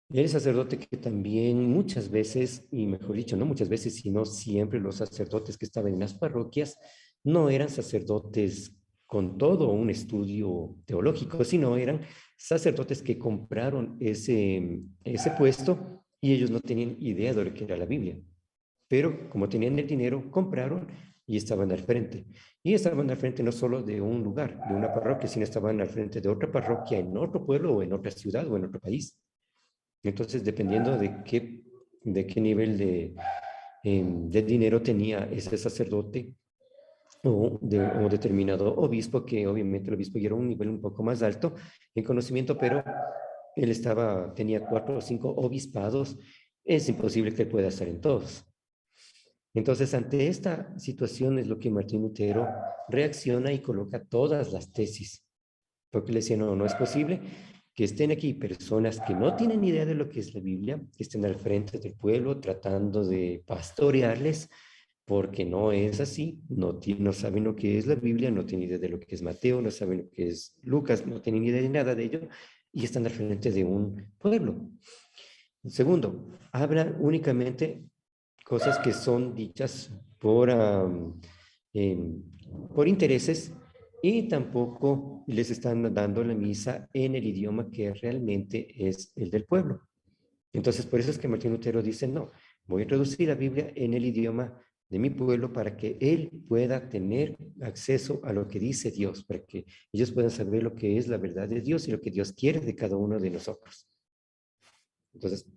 que también muchas veces, y mejor dicho, no muchas veces, sino siempre los sacerdotes que estaban en las parroquias, no eran sacerdotes con todo un estudio teológico, sino eran sacerdotes que compraron ese puesto y ellos no tenían idea de lo que era la Biblia. Pero como tenían el dinero, compraron y estaban al frente. Y estaban al frente no solo de un lugar, de una parroquia, sino estaban al frente de otra parroquia en otro pueblo o en otra ciudad o en otro país. Entonces, dependiendo de qué nivel de dinero tenía ese sacerdote o determinado obispo, que obviamente el obispo ya era un nivel un poco más alto en conocimiento, pero él tenía 4 o 5 obispados, es imposible que él pueda estar en todos. Entonces, ante esta situación es lo que Martín Lutero reacciona y coloca todas las tesis, porque le decía, no, no es posible. que estén aquí personas que no tienen idea de lo que es la Biblia, que estén al frente del pueblo tratando de pastorearles, porque no es así, no saben lo que es la Biblia, no tienen idea de lo que es Mateo, no saben lo que es Lucas, no tienen idea de nada de ello, y están al frente de un pueblo. Segundo, hablan únicamente cosas que son dichas em, por intereses, y tampoco les están dando la misa en el idioma que realmente es el del pueblo. Entonces, por eso es que Martín Lutero dice, no, voy a introducir la Biblia en el idioma de mi pueblo para que él pueda tener acceso a lo que dice Dios, para que ellos puedan saber lo que es la verdad de Dios y lo que Dios quiere de cada uno de nosotros. Entonces,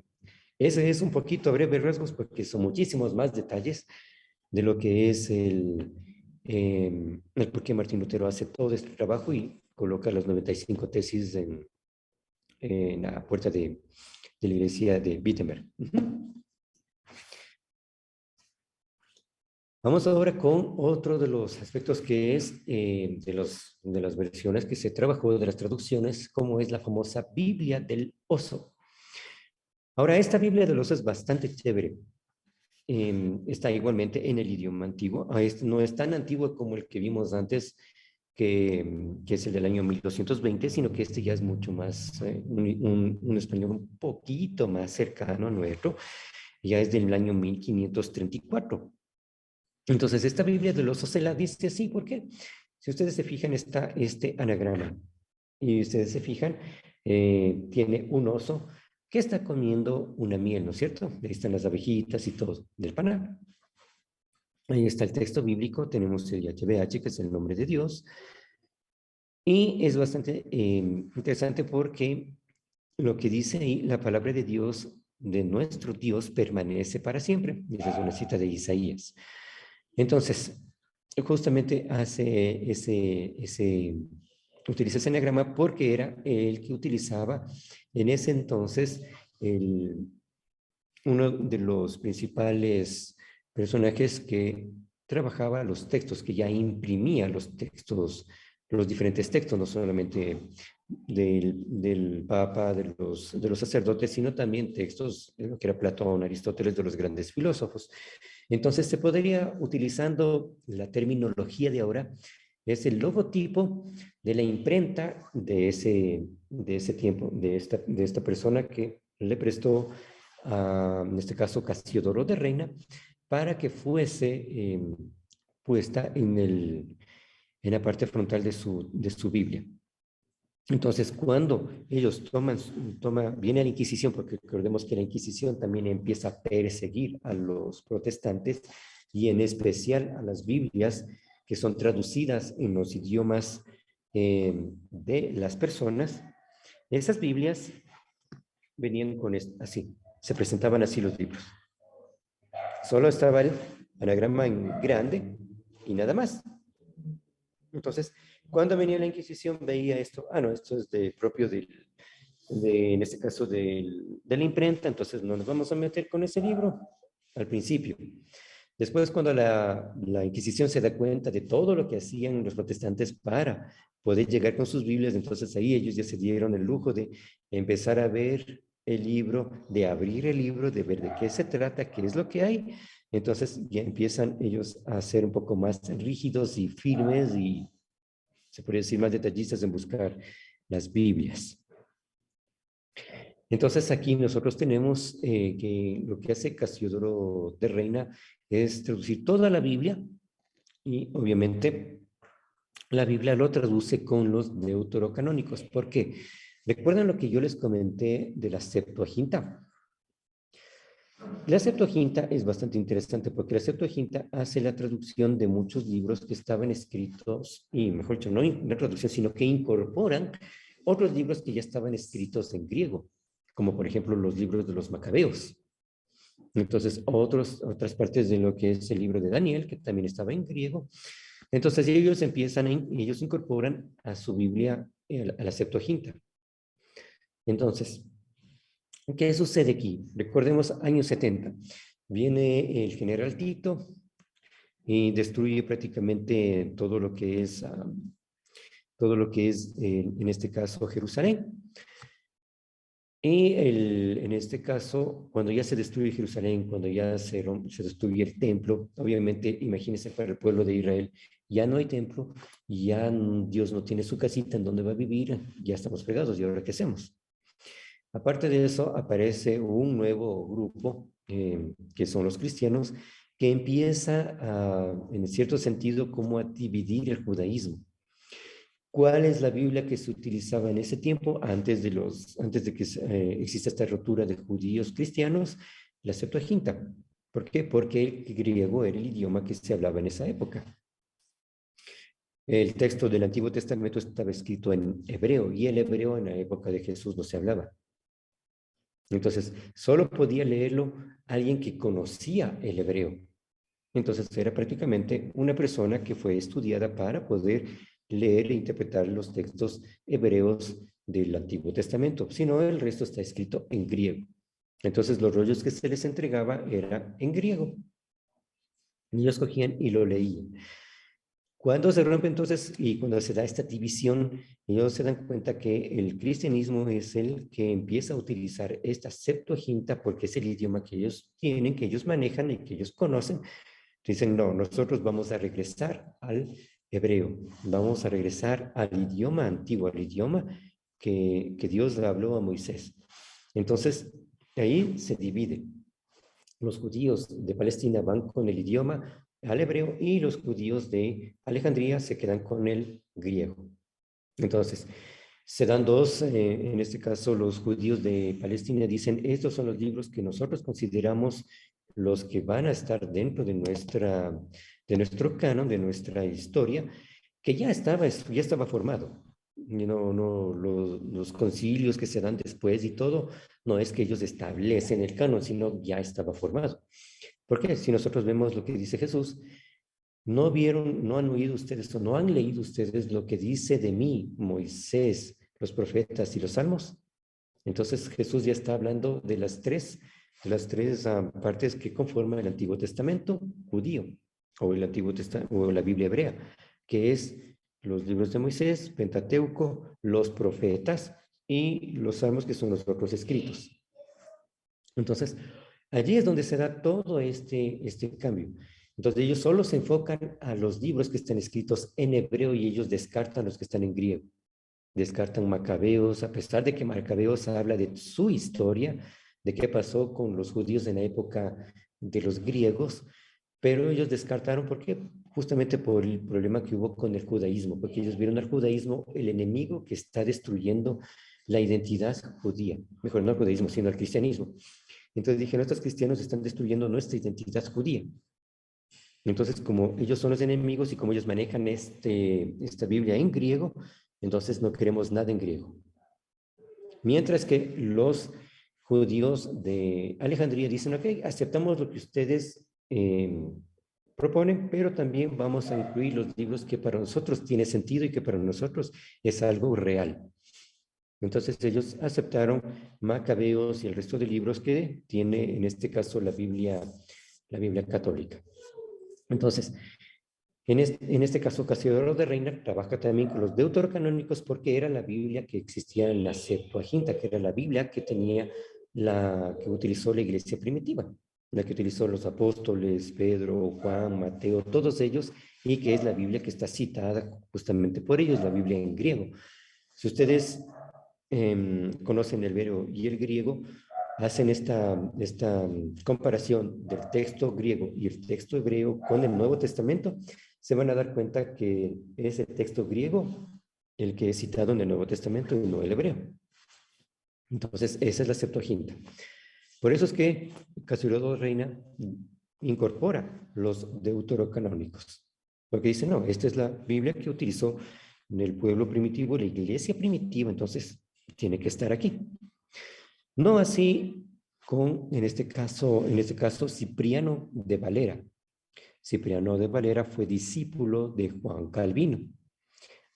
ese es un poquito breve rasgos, porque son muchísimos más detalles de lo que es el por qué Martín Lutero hace todo este trabajo y coloca las 95 tesis en la puerta de la iglesia de Wittenberg. Vamos ahora con otro de los aspectos que es de las versiones que se trabajó, de las traducciones, como es la famosa Biblia del Oso. Ahora, esta Biblia del Oso es bastante chévere. Está igualmente en el idioma antiguo. No es tan antiguo como el que vimos antes, que es el del año 1220, sino que este ya es mucho más, un español un poquito más cercano a nuestro, ya es del año 1534. Entonces, esta Biblia del Oso se la dice así, porque si ustedes se fijan, está este anagrama, y ustedes se fijan, tiene un oso que está comiendo una miel, ¿no es cierto? Ahí están las abejitas y todo del panal. Ahí está el texto bíblico, tenemos el YHWH, que es el nombre de Dios, y es bastante interesante porque lo que dice ahí, la palabra de Dios, de nuestro Dios, permanece para siempre. Esa es una cita de Isaías. Entonces, justamente utiliza ese anagrama porque era el que utilizaba en ese entonces uno de los principales personajes que trabajaba los textos, que ya imprimía los textos, los diferentes textos, no solamente del Papa, de los sacerdotes, sino también textos de lo que era Platón, Aristóteles, de los grandes filósofos. Entonces se podría, utilizando la terminología de ahora, es el logotipo de la imprenta de ese tiempo, de esta persona que le prestó, en este caso, Casiodoro de Reina, para que fuese puesta en la parte frontal de su Biblia. Entonces, cuando ellos viene la Inquisición, porque recordemos que la Inquisición también empieza a perseguir a los protestantes, y en especial a las Biblias que son traducidas en los idiomas de las personas. Esas Biblias venían así, se presentaban así los libros. Solo estaba el anagrama en grande y nada más. Entonces, cuando venía la Inquisición, veía esto, no, esto es propio en este caso de la imprenta, entonces no nos vamos a meter con ese libro al principio. Después, cuando la Inquisición se da cuenta de todo lo que hacían los protestantes para poder llegar con sus Biblias, entonces ahí ellos ya se dieron el lujo de empezar a ver el libro, de abrir el libro, de ver de qué se trata, qué es lo que hay. Entonces ya empiezan ellos a ser un poco más rígidos y firmes, y se podría decir más detallistas en buscar las Biblias. Entonces aquí nosotros tenemos que lo que hace Casiodoro de Reina es traducir toda la Biblia, y obviamente la Biblia lo traduce con los deuterocanónicos. ¿Por qué? ¿Recuerdan lo que yo les comenté de la Septuaginta? La Septuaginta es bastante interesante porque la Septuaginta hace la traducción de muchos libros que estaban escritos, y mejor dicho, no la traducción, sino que incorporan otros libros que ya estaban escritos en griego, como por ejemplo los libros de los Macabeos. Entonces, otras partes de lo que es el libro de Daniel, que también estaba en griego. Entonces, ellos incorporan a su Biblia, a la Septuaginta. Entonces, ¿qué sucede aquí? Recordemos años 70. Viene el general Tito y destruye prácticamente todo lo que es todo lo que es, en este caso, Jerusalén. Y en este caso, cuando ya se destruye Jerusalén, cuando ya se destruye el templo, obviamente, imagínense para el pueblo de Israel, ya no hay templo, ya Dios no tiene su casita en donde va a vivir, ya estamos fregados, ¿y ahora qué hacemos? Aparte de eso, aparece un nuevo grupo, que son los cristianos, que empieza en cierto sentido, como a dividir el judaísmo. ¿Cuál es la Biblia que se utilizaba en ese tiempo, antes de que exista esta ruptura de judíos cristianos? La Septuaginta. ¿Por qué? Porque el griego era el idioma que se hablaba en esa época. El texto del Antiguo Testamento estaba escrito en hebreo, y el hebreo en la época de Jesús no se hablaba. Entonces, solo podía leerlo alguien que conocía el hebreo. Entonces, era prácticamente una persona que fue estudiada para poder leer e interpretar los textos hebreos del Antiguo Testamento. Si no, el resto está escrito en griego. Entonces, los rollos que se les entregaba eran en griego. Y ellos cogían y lo leían. Cuando se rompe entonces y cuando se da esta división, ellos se dan cuenta que el cristianismo es el que empieza a utilizar esta Septuaginta porque es el idioma que ellos tienen, que ellos manejan y que ellos conocen. Dicen, no, nosotros vamos a regresar al hebreo, vamos a regresar al idioma antiguo, al idioma que Dios le habló a Moisés. Entonces, ahí se divide. Los judíos de Palestina van con el idioma al hebreo y los judíos de Alejandría se quedan con el griego. Entonces, se dan dos, en este caso los judíos de Palestina dicen, estos son los libros que nosotros consideramos los que van a estar dentro de nuestro canon, de nuestra historia, que ya estaba formado. Los concilios que se dan después y todo, no es que ellos establecen el canon, sino ya estaba formado. ¿Por qué? Si nosotros vemos lo que dice Jesús, ¿no vieron, no han oído ustedes o no han leído ustedes lo que dice de mí Moisés, los profetas y los salmos? Entonces Jesús ya está hablando de las tres partes que conforman el Antiguo Testamento judío o el Antiguo Testamento o la Biblia hebrea, que es los libros de Moisés, Pentateuco, los profetas y los salmos, que son los otros escritos. Entonces, allí es donde se da todo este cambio. Entonces, ellos solo se enfocan a los libros que están escritos en hebreo y ellos descartan los que están en griego. Descartan Macabeos, a pesar de que Macabeos habla de su historia, de qué pasó con los judíos en la época de los griegos, pero ellos descartaron porque justamente por el problema que hubo con el judaísmo, porque ellos vieron al judaísmo el enemigo que está destruyendo la identidad judía, mejor no el judaísmo, sino el cristianismo. Entonces dijeron, estos cristianos están destruyendo nuestra identidad judía. Entonces, como ellos son los enemigos y como ellos manejan esta Biblia en griego, entonces no queremos nada en griego. Mientras que los judíos de Alejandría dicen, ok, aceptamos lo que ustedes proponen, pero también vamos a incluir los libros que para nosotros tiene sentido y que para nosotros es algo real. Entonces ellos aceptaron Macabeos y el resto de libros que tiene en este caso la Biblia católica. Entonces, en este caso, Casiodoro de Reina trabaja también con los deuterocanónicos porque era la Biblia que existía en la Septuaginta, que era la Biblia que que utilizó la iglesia primitiva, la que utilizó los apóstoles, Pedro, Juan, Mateo, todos ellos, y que es la Biblia que está citada justamente por ellos, la Biblia en griego. Si ustedes conocen el hebreo y el griego, hacen esta comparación del texto griego y el texto hebreo con el Nuevo Testamento, se van a dar cuenta que es el texto griego el que es citado en el Nuevo Testamento y no el hebreo. Entonces, esa es la Septuaginta. Por eso es que Casiodoro Reina incorpora los deuterocanónicos, porque dice, no, esta es la Biblia que utilizó en el pueblo primitivo, la iglesia primitiva, entonces tiene que estar aquí. No así con, en este caso, Cipriano de Valera. Cipriano de Valera fue discípulo de Juan Calvino.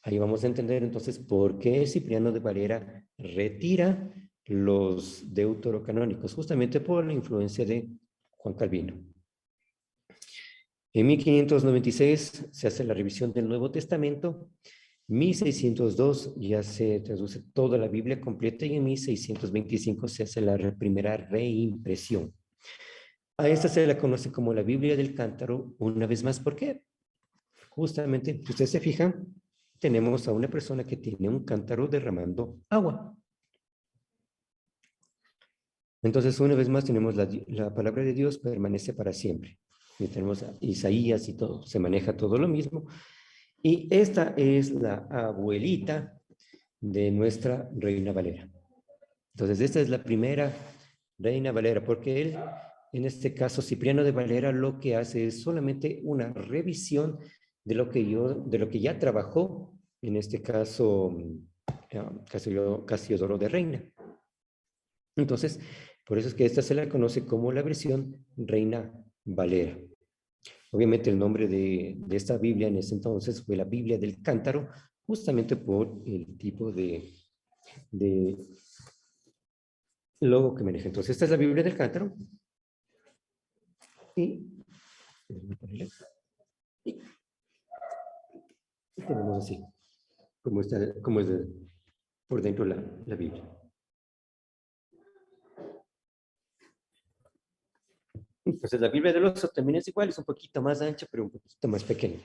Ahí vamos a entender entonces por qué Cipriano de Valera retira los deuterocanónicos, justamente por la influencia de Juan Calvino. En 1596 se hace la revisión del Nuevo Testamento 1602 ya se traduce toda la Biblia completa y en 1625 se hace la primera reimpresión. A esta se la conoce como la Biblia del Cántaro, una vez más. ¿Por qué? Justamente, si ustedes se fijan, tenemos a una persona que tiene un cántaro derramando agua. Entonces, una vez más, tenemos la palabra de Dios permanece para siempre. Y tenemos a Isaías y todo, se maneja todo lo mismo. Y esta es la abuelita de nuestra Reina Valera. Entonces, esta es la primera Reina Valera, porque él, en este caso, Cipriano de Valera, lo que hace es solamente una revisión de lo que ya trabajó, en este caso, Casiodoro de Reina. Entonces, por eso es que esta se la conoce como la versión Reina Valera. Obviamente el nombre de esta Biblia en ese entonces fue la Biblia del Cántaro, justamente por el tipo de logo que maneja. Entonces, esta es la Biblia del Cántaro. Y tenemos así, como es por dentro la Biblia. Entonces, la Biblia del Oso también es igual, es un poquito más ancha, pero un poquito más pequeña.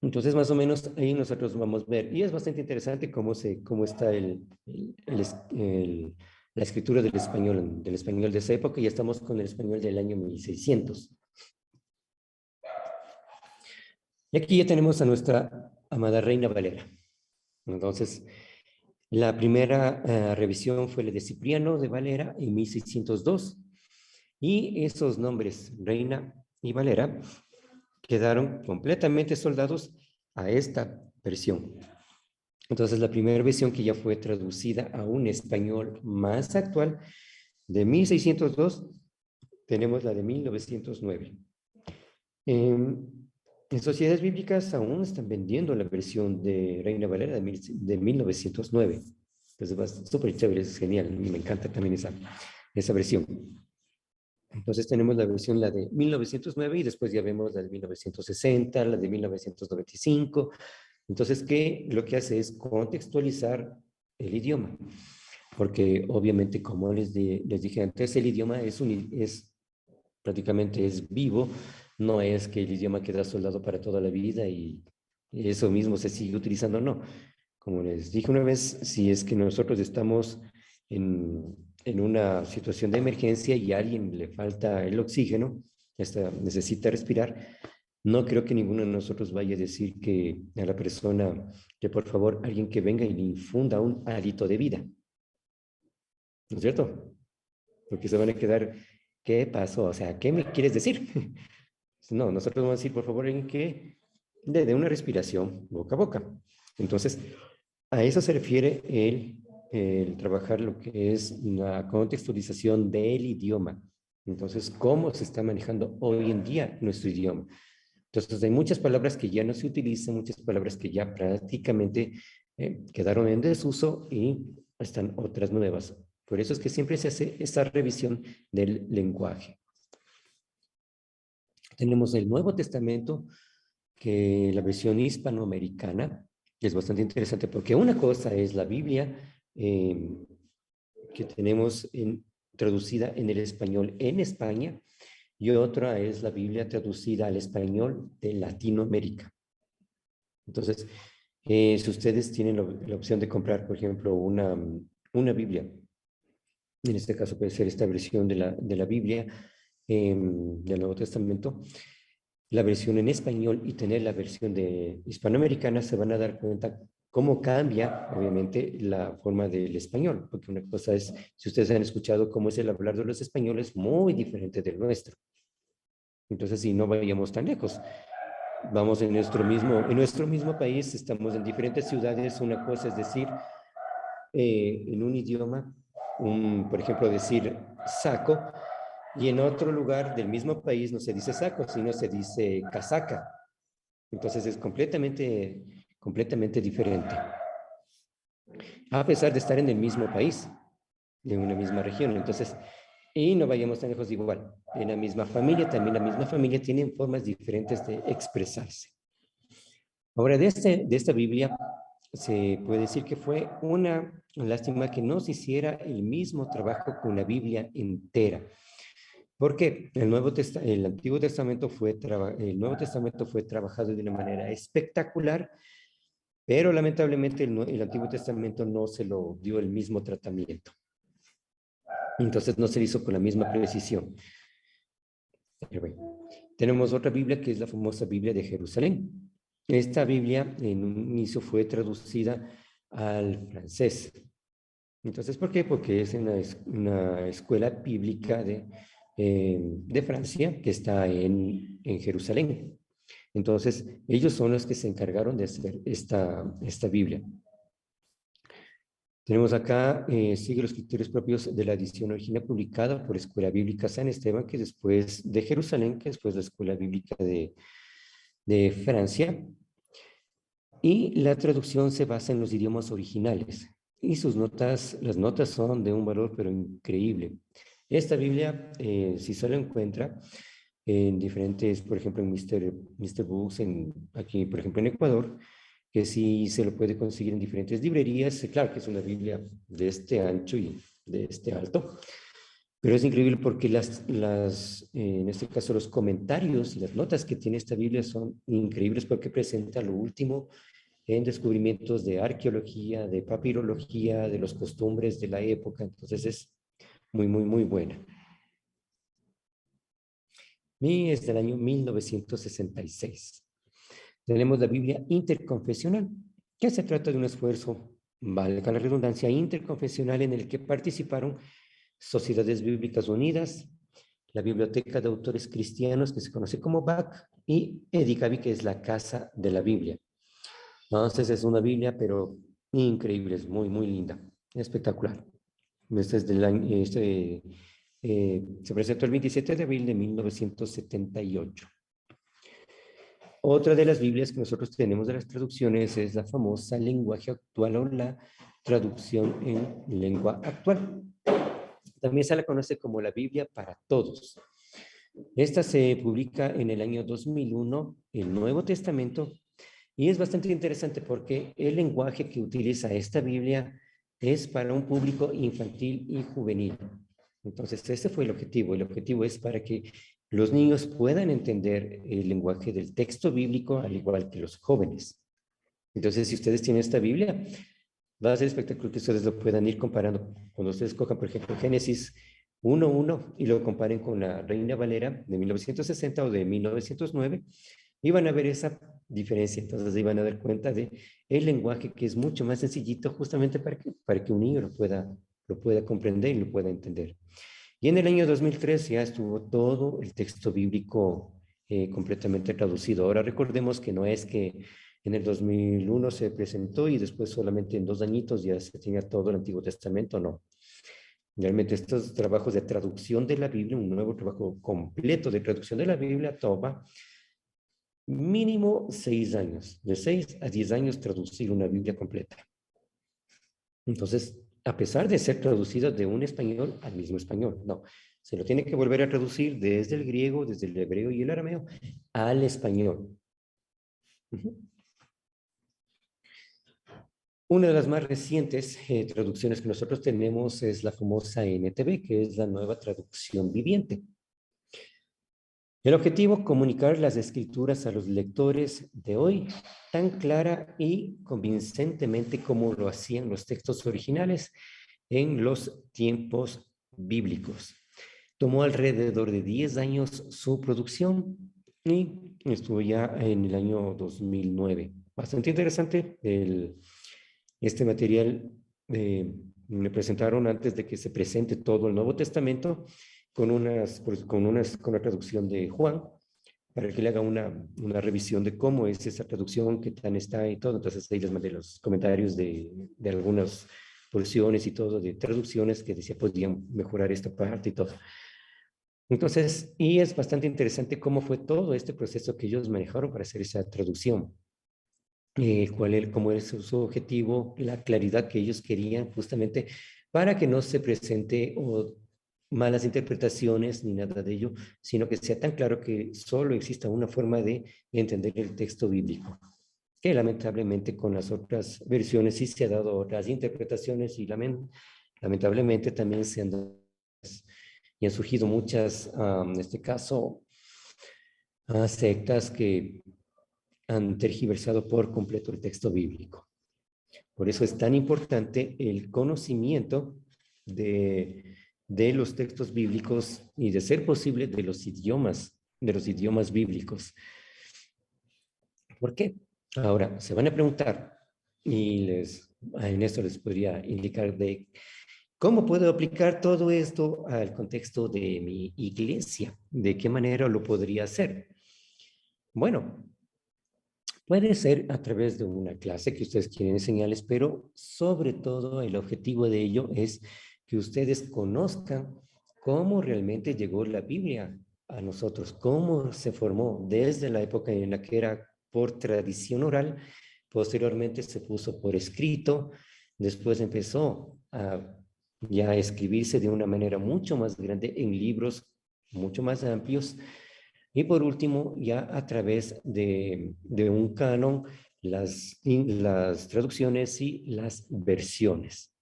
Entonces, más o menos ahí nosotros vamos a ver, y es bastante interesante cómo está la escritura del español de esa época, y ya estamos con el español del año 1600. Y aquí ya tenemos a nuestra amada Reina Valera. Entonces, la primera revisión fue la de Cipriano de Valera en 1602, y esos nombres, Reina y Valera, quedaron completamente soldados a esta versión. Entonces, la primera versión que ya fue traducida a un español más actual, de 1602, tenemos la de 1909. En sociedades bíblicas aún están vendiendo la versión de Reina Valera de 1909. Entonces, es súper chévere, es genial. A mí me encanta también esa versión. Entonces tenemos la versión, la de 1909, y después ya vemos la de 1960, la de 1995. Entonces, lo que hace es contextualizar el idioma, porque obviamente, como les dije antes, el idioma prácticamente es vivo, no es que el idioma queda soldado para toda la vida y eso mismo se sigue utilizando, no. Como les dije una vez, si es que nosotros estamos en una situación de emergencia y a alguien le falta el oxígeno, necesita respirar, no creo que ninguno de nosotros vaya a decir que a la persona que por favor alguien que venga y le infunda un hálito de vida. ¿No es cierto? Porque se van a quedar, ¿qué pasó? O sea, ¿qué me quieres decir? No, nosotros vamos a decir, por favor, alguien que le dé una respiración boca a boca. Entonces, a eso se refiere el trabajar lo que es la contextualización del idioma. Entonces, ¿cómo se está manejando hoy en día nuestro idioma? Entonces, hay muchas palabras que ya no se utilizan, muchas palabras que ya prácticamente quedaron en desuso y están otras nuevas. Por eso es que siempre se hace esa revisión del lenguaje. Tenemos el Nuevo Testamento, que la versión hispanoamericana es bastante interesante, porque una cosa es la Biblia que tenemos traducida en el español en España, y otra es la Biblia traducida al español de Latinoamérica. Entonces, si ustedes tienen la opción de comprar, por ejemplo, una Biblia, en este caso puede ser esta versión de la Biblia del Nuevo Testamento, la versión en español, y tener la versión de hispanoamericana, se van a dar cuenta cómo cambia, obviamente, la forma del español, porque una cosa es, si ustedes han escuchado cómo es el hablar de los españoles, muy diferente del nuestro. Entonces, si no vayamos tan lejos, vamos en nuestro mismo país, estamos en diferentes ciudades. Una cosa es decir, en un idioma, por ejemplo, decir saco, y en otro lugar del mismo país no se dice saco, sino se dice casaca. Entonces es completamente diferente. A pesar de estar en el mismo país, en una misma región. Entonces, y no vayamos tan lejos, igual. En la misma familia, también la misma familia tiene formas diferentes de expresarse. Ahora, de esta Biblia, se puede decir que fue una lástima que no se hiciera el mismo trabajo con la Biblia entera. Porque el Antiguo Testamento el Nuevo Testamento fue trabajado de una manera espectacular, pero lamentablemente el Antiguo Testamento no se lo dio el mismo tratamiento. Entonces no se hizo con la misma precisión. Pero bueno, tenemos otra Biblia que es la famosa Biblia de Jerusalén. Esta Biblia en un inicio fue traducida al francés. Entonces, ¿por qué? Porque es una escuela bíblica de Francia que está en Jerusalén. Entonces, ellos son los que se encargaron de hacer esta Biblia. Tenemos acá, sigue los criterios propios de la edición original publicada por la Escuela Bíblica San Esteban, que después de Jerusalén, que después la Escuela Bíblica de Francia. Y la traducción se basa en los idiomas originales. Y las notas son de un valor pero increíble. Esta Biblia, si se la encuentra en diferentes, por ejemplo, en Mr. Books, aquí, por ejemplo, en Ecuador, que sí se lo puede conseguir en diferentes librerías. Claro que es una Biblia de este ancho y de este alto, pero es increíble porque en este caso los comentarios y las notas que tiene esta Biblia son increíbles porque presenta lo último en descubrimientos de arqueología, de papirología, de las costumbres de la época. Entonces es muy, muy, muy buena. Y es del año 1966. Tenemos la Biblia interconfesional, que se trata de un esfuerzo, valga la redundancia, interconfesional en el que participaron Sociedades Bíblicas Unidas, la Biblioteca de Autores Cristianos, que se conoce como BAC, y Edicabi, que es la Casa de la Biblia. Entonces es una Biblia, pero increíble, es muy, muy linda, espectacular. Este es del año, se presentó el 27 de abril de 1978. Otra de las Biblias que nosotros tenemos de las traducciones es la famosa lenguaje actual o la traducción en lengua actual. También se la conoce como la Biblia para todos. Esta se publica en el año 2001, el Nuevo Testamento, y es bastante interesante porque el lenguaje que utiliza esta Biblia es para un público infantil y juvenil. Entonces, ese fue el objetivo. El objetivo es para que los niños puedan entender el lenguaje del texto bíblico, al igual que los jóvenes. Entonces, si ustedes tienen esta Biblia, va a ser espectacular que ustedes lo puedan ir comparando. Cuando ustedes cojan, por ejemplo, Génesis 1:1 y lo comparen con la Reina Valera de 1960 o de 1909, y van a ver esa diferencia. Entonces, ahí van a dar cuenta de el lenguaje que es mucho más sencillito justamente para que un niño lo pueda comprender y lo pueda entender. Y en el año 2003 ya estuvo todo el texto bíblico completamente traducido. Ahora recordemos que no es que en el 2001 se presentó y después solamente en 2 añitos ya se tenía todo el Antiguo Testamento, no. Realmente estos trabajos de traducción de la Biblia, un nuevo trabajo completo de traducción de la Biblia, toma mínimo 6 años, de 6 a 10 años traducir una Biblia completa. Entonces, a pesar de ser traducida de un español al mismo español, no, se lo tiene que volver a traducir desde el griego, desde el hebreo y el arameo al español. Una de las más recientes traducciones que nosotros tenemos es la famosa NTV, que es la nueva traducción viviente. El objetivo, comunicar las escrituras a los lectores de hoy tan clara y convincentemente como lo hacían los textos originales en los tiempos bíblicos. Tomó alrededor de 10 años su producción y estuvo ya en el año 2009. Bastante interesante este material. Me presentaron antes de que se presente todo el Nuevo Testamento con la traducción de Juan, para que le haga una revisión de cómo es esa traducción, qué tan está y todo. Entonces ahí les mandé los comentarios de algunas porciones y todo, de traducciones que decía podían mejorar esta parte y todo. Entonces, y es bastante interesante cómo fue todo este proceso que ellos manejaron para hacer esa traducción. Cómo es su objetivo, la claridad que ellos querían justamente para que no se presente malas interpretaciones ni nada de ello, sino que sea tan claro que solo exista una forma de entender el texto bíblico. que lamentablemente con las otras versiones sí se ha dado otras interpretaciones y lamentablemente también se han dado y han surgido muchas, en este caso, sectas que han tergiversado por completo el texto bíblico. Por eso es tan importante el conocimiento de los textos bíblicos y, de ser posible, de los idiomas bíblicos. ¿Por qué? Ahora, se van a preguntar, y en esto les podría indicar de cómo puedo aplicar todo esto al contexto de mi iglesia, de qué manera lo podría hacer. Bueno, puede ser a través de una clase que ustedes quieren enseñarles, pero sobre todo el objetivo de ello es que ustedes conozcan cómo realmente llegó la Biblia a nosotros, cómo se formó desde la época en la que era por tradición oral, posteriormente se puso por escrito, después empezó a ya escribirse de una manera mucho más grande en libros mucho más amplios, y por último, ya a través de un canon, las traducciones y las versiones.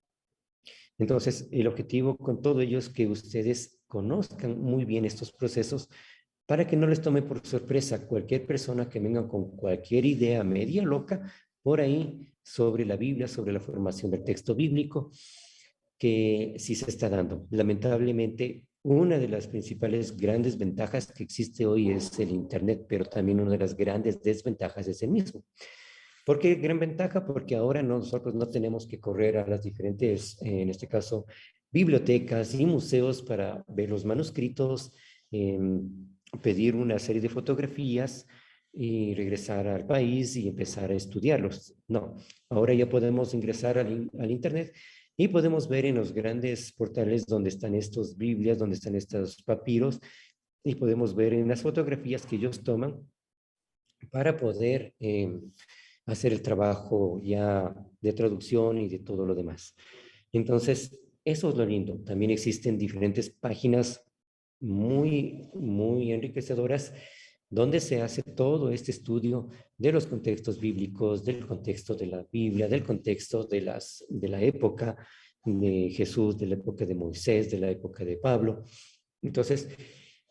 Entonces, el objetivo con todo ello es que ustedes conozcan muy bien estos procesos para que no les tome por sorpresa cualquier persona que venga con cualquier idea media loca por ahí sobre la Biblia, sobre la formación del texto bíblico, que sí se está dando. Lamentablemente, una de las principales grandes ventajas que existe hoy es el Internet, pero también una de las grandes desventajas es el mismo. ¿Por qué gran ventaja? Porque ahora nosotros no tenemos que correr a las diferentes, en este caso, bibliotecas y museos para ver los manuscritos, pedir una serie de fotografías y regresar al país y empezar a estudiarlos. No, ahora ya podemos ingresar al Internet y podemos ver en los grandes portales donde están estos Biblias, donde están estos papiros, y podemos ver en las fotografías que ellos toman para poder hacer el trabajo ya de traducción y de todo lo demás. Entonces, eso es lo lindo. También existen diferentes páginas muy enriquecedoras donde se hace todo este estudio de los contextos bíblicos, del contexto de la Biblia, del contexto de la época de Jesús, de la época de Moisés, de la época de Pablo. Entonces,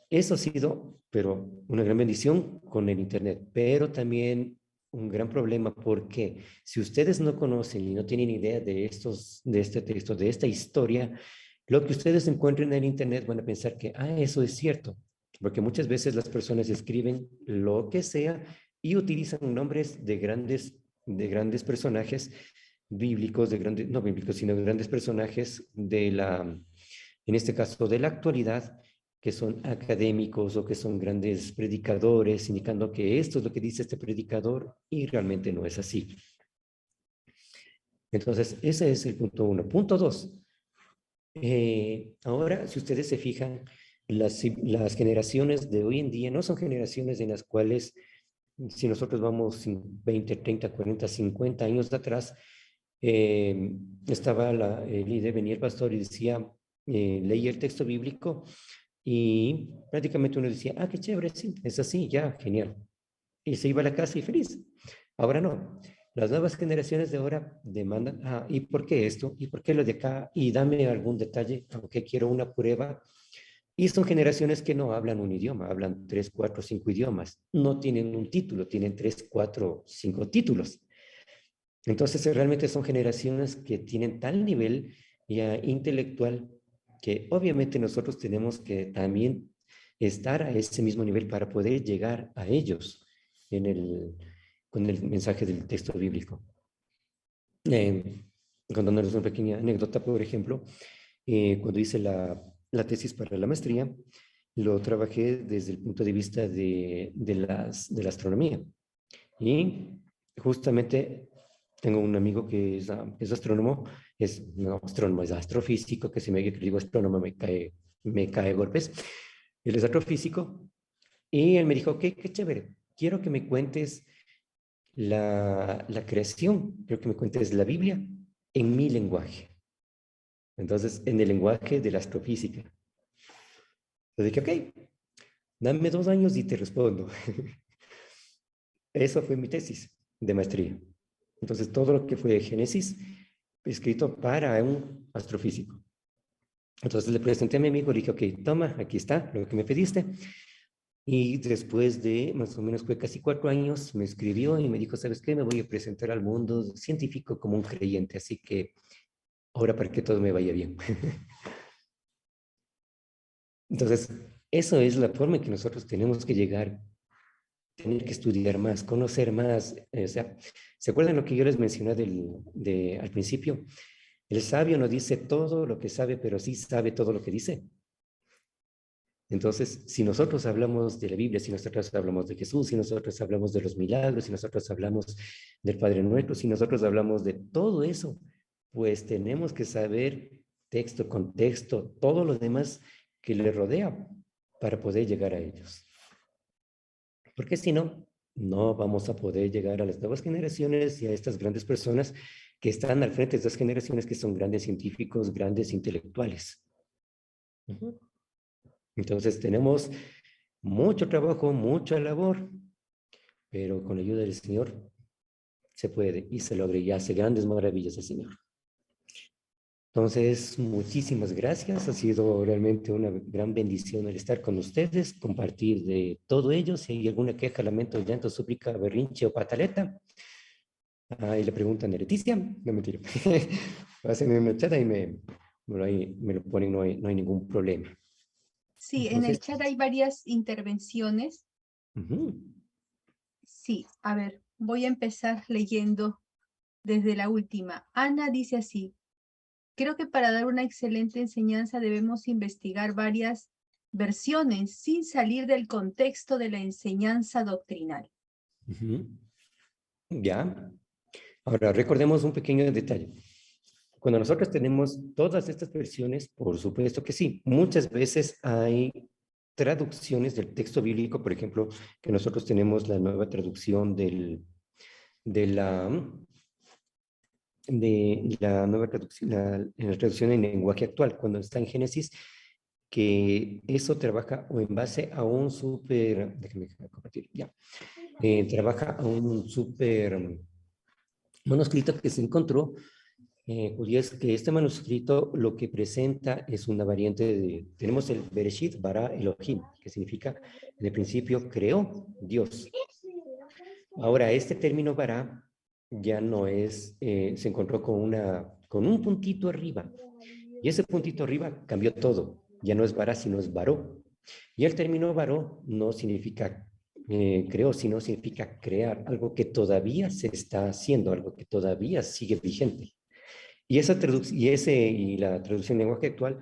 eso ha sido, pero una gran bendición con el Internet, pero también un gran problema porque si ustedes no conocen y no tienen idea de este texto, de esta historia, lo que ustedes encuentren en el Internet van a pensar que, eso es cierto, porque muchas veces las personas escriben lo que sea y utilizan nombres de grandes personajes bíblicos, no bíblicos, sino de grandes personajes en este caso, de la actualidad, que son académicos o que son grandes predicadores, indicando que esto es lo que dice este predicador y realmente no es así. Entonces, ese es el punto uno. Punto dos. Ahora, si ustedes se fijan, las generaciones de hoy en día no son generaciones en las cuales, si nosotros vamos 20, 30, 40, 50 años atrás, estaba el líder, venía el pastor y decía, leía el texto bíblico y prácticamente uno decía, qué chévere, sí, es así, ya, genial. Y se iba a la casa y feliz. Ahora no. Las nuevas generaciones de ahora demandan, ¿y por qué esto? ¿Y por qué lo de acá? Y dame algún detalle, aunque quiero una prueba. Y son generaciones que no hablan un idioma, hablan 3, 4, 5 idiomas. No tienen un título, tienen 3, 4, 5 títulos. Entonces, realmente son generaciones que tienen tal nivel ya intelectual que obviamente nosotros tenemos que también estar a ese mismo nivel para poder llegar a ellos con el mensaje del texto bíblico. Contándoles una pequeña anécdota, por ejemplo, cuando hice la tesis para la maestría, lo trabajé desde el punto de vista de la astronomía. Y justamente tengo un amigo que es astrónomo, no astrónomo, es astrofísico, que si me digo astrónomo me cae a golpes. Él es astrofísico y él me dijo, qué chévere, quiero que me cuentes la creación, quiero que me cuentes la Biblia en mi lenguaje. Entonces, en el lenguaje de la astrofísica. Le dije, ok, dame 2 años y te respondo. Eso fue mi tesis. de maestría. Entonces, todo lo que fue Génesis, escrito para un astrofísico. Entonces le presenté a mi amigo, le dije, ok, toma, aquí está lo que me pediste. Y después de más o menos fue casi 4 años, me escribió y me dijo, ¿sabes qué? Me voy a presentar al mundo científico como un creyente, así que ahora para que todo me vaya bien. Entonces, eso es la forma en que nosotros tenemos que llegar, tener que estudiar más, conocer más. O sea, ¿se acuerdan lo que yo les mencioné al principio? El sabio no dice todo lo que sabe, pero sí sabe todo lo que dice. Entonces, si nosotros hablamos de la Biblia, si nosotros hablamos de Jesús, si nosotros hablamos de los milagros, si nosotros hablamos del Padre Nuestro, si nosotros hablamos de todo eso, pues tenemos que saber texto, contexto, todo lo demás que le rodea para poder llegar a ellos. Porque si no, no vamos a poder llegar a las nuevas generaciones y a estas grandes personas que están al frente de estas generaciones que son grandes científicos, grandes intelectuales. Entonces tenemos mucho trabajo, mucha labor, pero con la ayuda del Señor se puede y se logra y hace grandes maravillas el Señor. Entonces, muchísimas gracias. Ha sido realmente una gran bendición el estar con ustedes, compartir de todo ello. Si hay alguna queja, lamento, llanto, súplica, berrinche o pataleta, ahí le preguntan a Leticia. No, mentira. Hacen una chat y me lo ponen, no hay ningún problema. Sí, en el Entonces, chat hay varias intervenciones. Sí, a ver, voy a empezar leyendo desde la última. Ana dice así: creo que para dar una excelente enseñanza debemos investigar varias versiones sin salir del contexto de la enseñanza doctrinal. Ya. Ahora, recordemos un pequeño detalle. Cuando nosotros tenemos todas estas versiones, por supuesto que sí, muchas veces hay traducciones del texto bíblico, por ejemplo, que nosotros tenemos la nueva traducción de la nueva traducción, la traducción en lenguaje actual, cuando está en Génesis, que eso trabaja o en base a un súper, déjame compartir, ya, trabaja a un súper manuscrito que se encontró. Y es que este manuscrito lo que presenta es una variante tenemos el Bereshit bara Elohim, que significa en el principio creó Dios. Ahora, este término bara ya no es, se encontró con un puntito arriba, y ese puntito arriba cambió todo, ya no es bara, sino es baró. Y el término baró no significa creó, sino significa crear, algo que todavía se está haciendo, algo que todavía sigue vigente. Y la traducción en lenguaje actual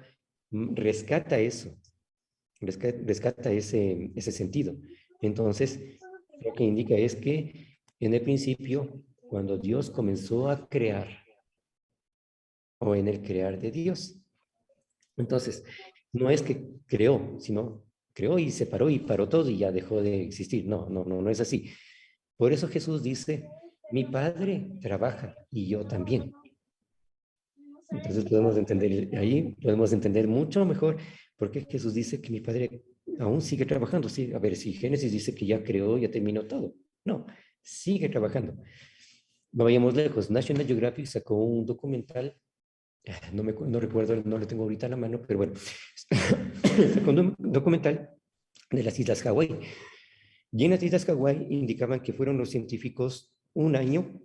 rescata eso, rescata ese sentido. Entonces, lo que indica es que en el principio, cuando Dios comenzó a crear, o en el crear de Dios, entonces, no es que creó, sino creó y se paró y paró todo y ya dejó de existir. No, no, no, no es así. Por eso Jesús dice, mi Padre trabaja y yo también. Entonces podemos entender mucho mejor por qué Jesús dice que mi Padre aún sigue trabajando. Sí, a ver, si Génesis dice que ya creó, ya terminó todo. No, sigue trabajando. No vayamos lejos. National Geographic sacó un documental, no recuerdo, no lo tengo ahorita en la mano, pero bueno, sacó un documental de las Islas Hawái. Y en las Islas Hawái indicaban que fueron los científicos un año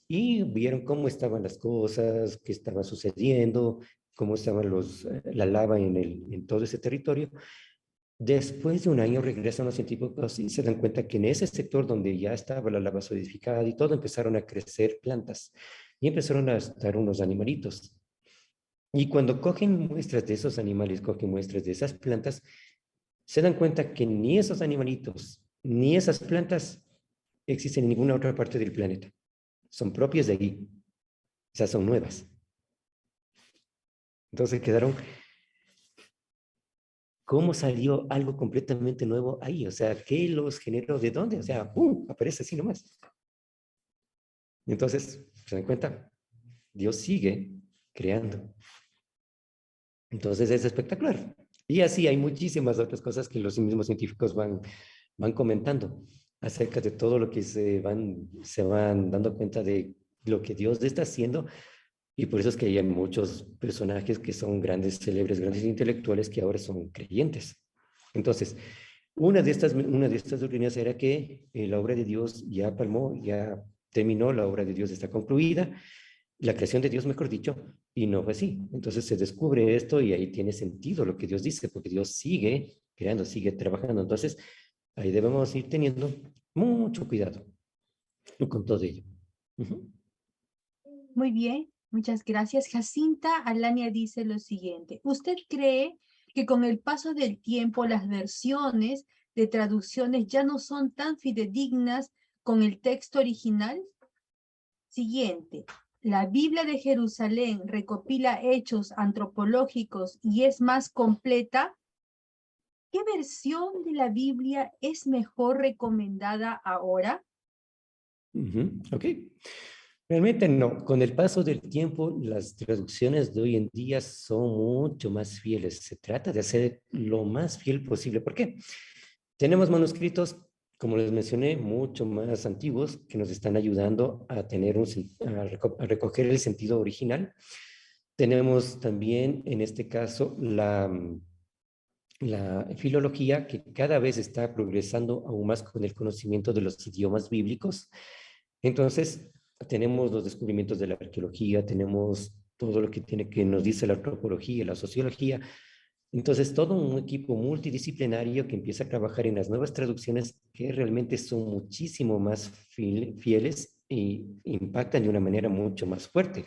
y vieron cómo estaban las cosas, qué estaba sucediendo, cómo estaba la lava en todo ese territorio. Después de un año regresan los científicos y se dan cuenta que en ese sector donde ya estaba la lava solidificada y todo, empezaron a crecer plantas y empezaron a estar unos animalitos. Y cuando cogen muestras de esos animales, cogen muestras de esas plantas, se dan cuenta que ni esos animalitos, ni esas plantas existen en ninguna otra parte del planeta. Son propias de allí. O sea, son nuevas. Entonces quedaron, ¿cómo salió algo completamente nuevo ahí? O sea, ¿qué los generó? ¿De dónde? O sea, ¡pum! Aparece así nomás. Entonces, se dan cuenta, Dios sigue creando. Entonces es espectacular. Y así hay muchísimas otras cosas que los mismos científicos van comentando. acerca de todo lo que se van dando cuenta de lo que Dios está haciendo. Y por eso es que hay muchos personajes que son grandes célebres, grandes intelectuales que ahora son creyentes. Entonces, una de estas doctrinas era que la obra de Dios ya palmó, ya terminó, la obra de Dios está concluida, la creación de Dios, mejor dicho, y no fue así. Entonces se descubre esto y ahí tiene sentido lo que Dios dice, porque Dios sigue creando, sigue trabajando. Entonces, ahí debemos ir teniendo mucho cuidado con todo ello. Ujú. Muy bien, muchas gracias. Jacinta Alania dice lo siguiente. ¿Usted cree que con el paso del tiempo las versiones de traducciones ya no son tan fidedignas con el texto original? Siguiente. ¿La Biblia de Jerusalén recopila hechos antropológicos y es más completa? ¿Qué versión de la Biblia es mejor recomendada ahora? Ok. Realmente no. Con el paso del tiempo, las traducciones de hoy en día son mucho más fieles. Se trata de hacer lo más fiel posible. ¿Por qué? Tenemos manuscritos, como les mencioné, mucho más antiguos que nos están ayudando a tener a recoger el sentido original. Tenemos también, en este caso, la filología que cada vez está progresando aún más con el conocimiento de los idiomas bíblicos. Entonces, tenemos los descubrimientos de la arqueología, tenemos todo lo que tiene que nos dice la antropología, la sociología. Entonces, todo un equipo multidisciplinario que empieza a trabajar en las nuevas traducciones que realmente son muchísimo más fieles e impactan de una manera mucho más fuerte.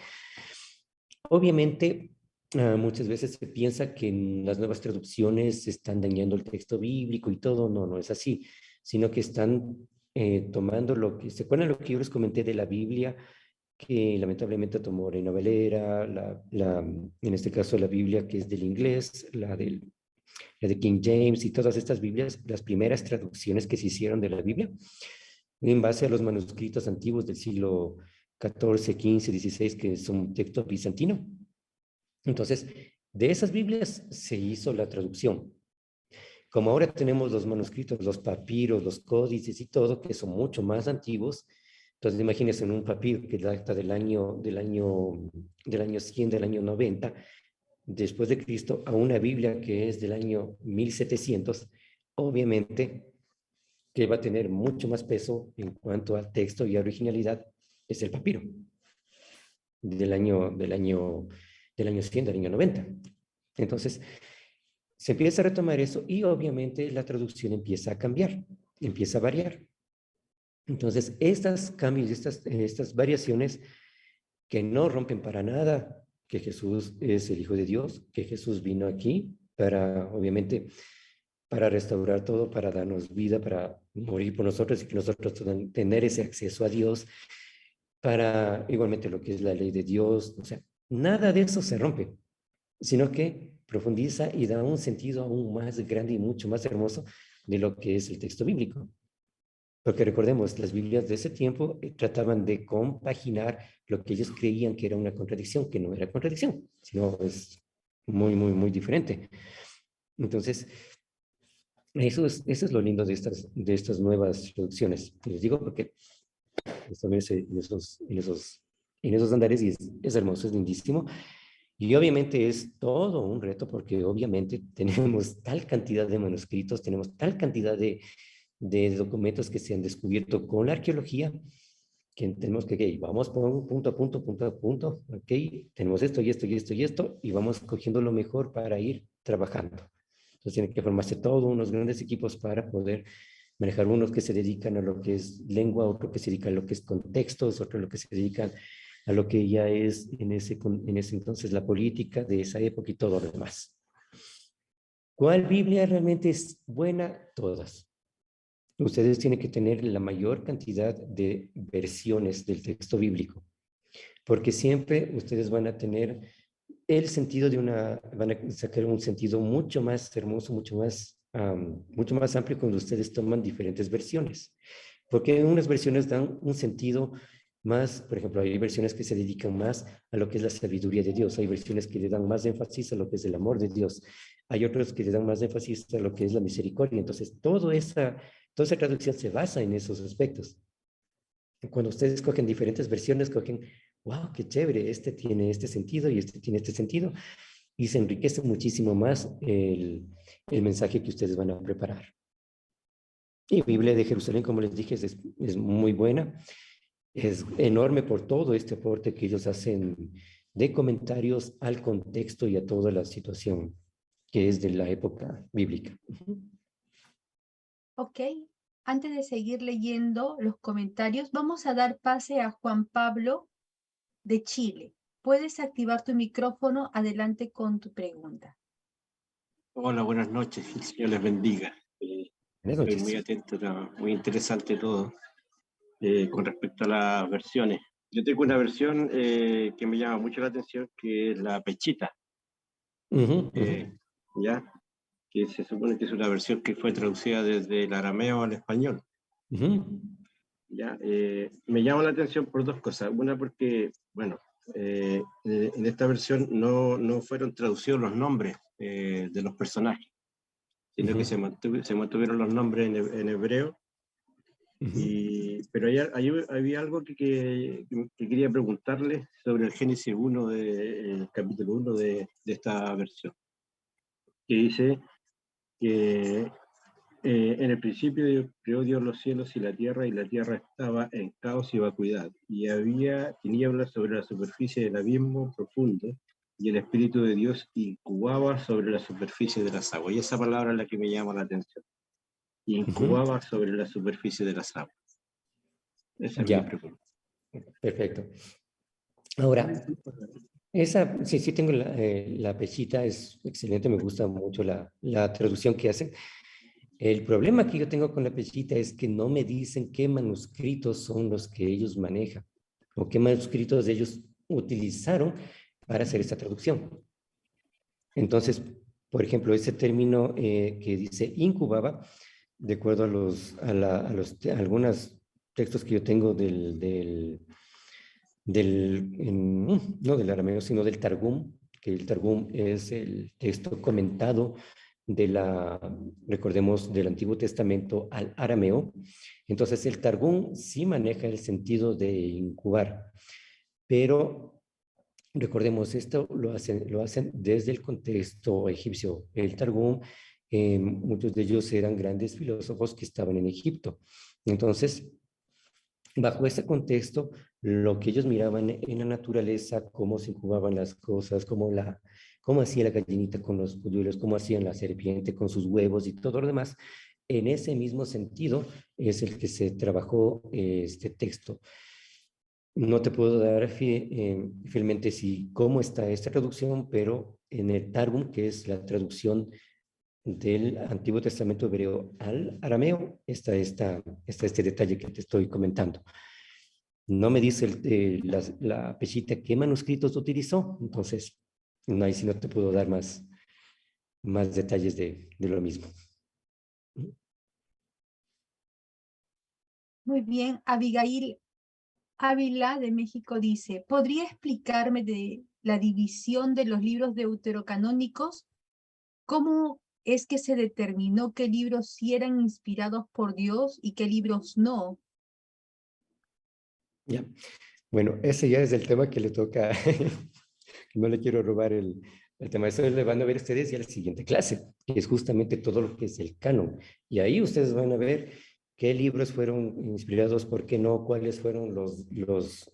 Obviamente, muchas veces se piensa que en las nuevas traducciones están dañando el texto bíblico y todo. No, no es así, sino que están tomando lo que, ¿se acuerdan lo que yo les comenté de la Biblia? Que lamentablemente tomó Reina Valera, en este caso la Biblia que es del inglés, la de King James y todas estas Biblias, las primeras traducciones que se hicieron de la Biblia, en base a los manuscritos antiguos del siglo XIV, XV, XVI, que es un texto bizantino. Entonces, de esas Biblias se hizo la traducción. Como ahora tenemos los manuscritos, los papiros, los códices y todo, que son mucho más antiguos, entonces imagínense en un papiro que data del año 100, del año 90, después de Cristo, a una Biblia que es del año 1700, obviamente que va a tener mucho más peso en cuanto al texto y a originalidad, es el papiro del año, del año 100, del año 90. Entonces, se empieza a retomar eso y obviamente la traducción empieza a cambiar, empieza a variar. Entonces, estos cambios, estas variaciones que no rompen para nada que Jesús es el Hijo de Dios, que Jesús vino aquí para, obviamente, para restaurar todo, para darnos vida, para morir por nosotros y que nosotros tener ese acceso a Dios, para igualmente lo que es la ley de Dios. O sea, nada de eso se rompe, sino que profundiza y da un sentido aún más grande y mucho más hermoso de lo que es el texto bíblico. Porque recordemos, las Biblias de ese tiempo trataban de compaginar lo que ellos creían que era una contradicción, que no era contradicción, sino es muy, muy, muy diferente. Entonces, eso es lo lindo de estas nuevas traducciones. Les digo porque también en esos andares y es hermoso, es lindísimo. Y obviamente es todo un reto porque obviamente tenemos tal cantidad de manuscritos, tenemos tal cantidad de documentos que se han descubierto con la arqueología, que tenemos que, okay, vamos por punto a punto, punto a punto, ok, tenemos esto y esto y esto y esto, y vamos cogiendo lo mejor para ir trabajando. Entonces tienen que formarse todos unos grandes equipos para poder manejar unos que se dedican a lo que es lengua, otros que se dedican a lo que es contextos, otros lo que se dedican a lo que ya es en ese entonces la política de esa época y todo lo demás. ¿Cuál Biblia realmente es buena? Todas. Ustedes tienen que tener la mayor cantidad de versiones del texto bíblico, porque siempre ustedes van a tener el sentido van a sacar un sentido mucho más hermoso, mucho más amplio cuando ustedes toman diferentes versiones, porque unas versiones dan un sentido más, por ejemplo, hay versiones que se dedican más a lo que es la sabiduría de Dios, hay versiones que le dan más énfasis a lo que es el amor de Dios, hay otros que le dan más énfasis a lo que es la misericordia. Entonces, todo Entonces la traducción se basa en esos aspectos. Cuando ustedes cogen diferentes versiones, cogen, wow, qué chévere, este tiene este sentido y este tiene este sentido, y se enriquece muchísimo más el mensaje que ustedes van a preparar. Y Biblia de Jerusalén, como les dije, es muy buena. Es enorme por todo este aporte que ellos hacen de comentarios al contexto y a toda la situación que es de la época bíblica. Ok, antes de seguir leyendo los comentarios, vamos a dar pase a Juan Pablo de Chile. Puedes activar tu micrófono, adelante con tu pregunta. Hola, buenas noches, el Señor les bendiga. Buenas Estoy muy noches. atento, muy interesante todo con respecto a las versiones. Yo tengo una versión que me llama mucho la atención, que es la Pechita, ¿ya? Que se supone que es una versión que fue traducida desde el arameo al español. ¿Ya? Me llama la atención por dos cosas. Una porque, bueno, en esta versión no fueron traducidos los nombres de los personajes, sino que se mantuvieron los nombres en hebreo. Pero había algo que quería preguntarle sobre el Génesis 1, el capítulo 1 de esta versión, que dice que en el principio creó Dios los cielos y la tierra estaba en caos y vacuidad, y había tinieblas sobre la superficie del abismo profundo, y el Espíritu de Dios incubaba sobre la superficie de las aguas. Y esa palabra es la que me llama la atención. Incubaba sobre la superficie de las aguas. Esa es mi Ya, pregunta. perfecto. Ahora, sí tengo la Pechita, es excelente, me gusta mucho la traducción que hacen. El problema que yo tengo con la Pechita es que no me dicen qué manuscritos son los que ellos manejan o qué manuscritos ellos utilizaron para hacer esta traducción. Entonces, por ejemplo, ese término que dice incubaba, de acuerdo a algunos textos que yo tengo no del arameo, sino del Targum, que el Targum es el texto comentado recordemos, del Antiguo Testamento al arameo. Entonces, el Targum sí maneja el sentido de incubar, pero recordemos, esto lo hacen desde el contexto egipcio. El Targum, muchos de ellos eran grandes filósofos que estaban en Egipto. Entonces, bajo ese contexto, lo que ellos miraban en la naturaleza, cómo se incubaban las cosas, cómo hacía la gallinita con los polluelos, cómo hacían la serpiente con sus huevos y todo lo demás, en ese mismo sentido es el que se trabajó este texto. No te puedo dar fielmente cómo está esta traducción, pero en el Targum, que es la traducción del Antiguo Testamento hebreo al arameo, está este detalle que te estoy comentando. No me dice la Pechita qué manuscritos utilizó, entonces no, ahí sí no te puedo dar más detalles de lo mismo. Muy bien, Abigail Ávila de México dice, ¿podría explicarme de la división de los libros deuterocanónicos? ¿Cómo es que se determinó qué libros sí eran inspirados por Dios y qué libros no? Ya. Bueno, ese ya es el tema que le toca, no le quiero robar el tema, eso le van a ver ustedes ya en la siguiente clase, que es justamente todo lo que es el canon. Y ahí ustedes van a ver qué libros fueron inspirados, por qué no, cuáles fueron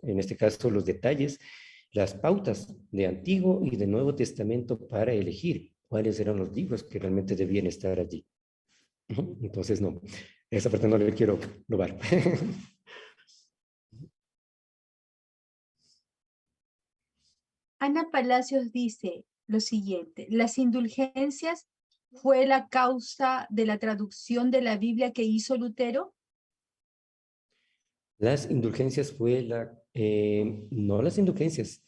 en este caso, los detalles, las pautas de Antiguo y de Nuevo Testamento para elegir cuáles eran los libros que realmente debían estar allí. Entonces, no, esa parte no le quiero robar. Ana Palacios dice lo siguiente, las indulgencias fue la causa de la traducción de la Biblia que hizo Lutero. Las indulgencias no las indulgencias,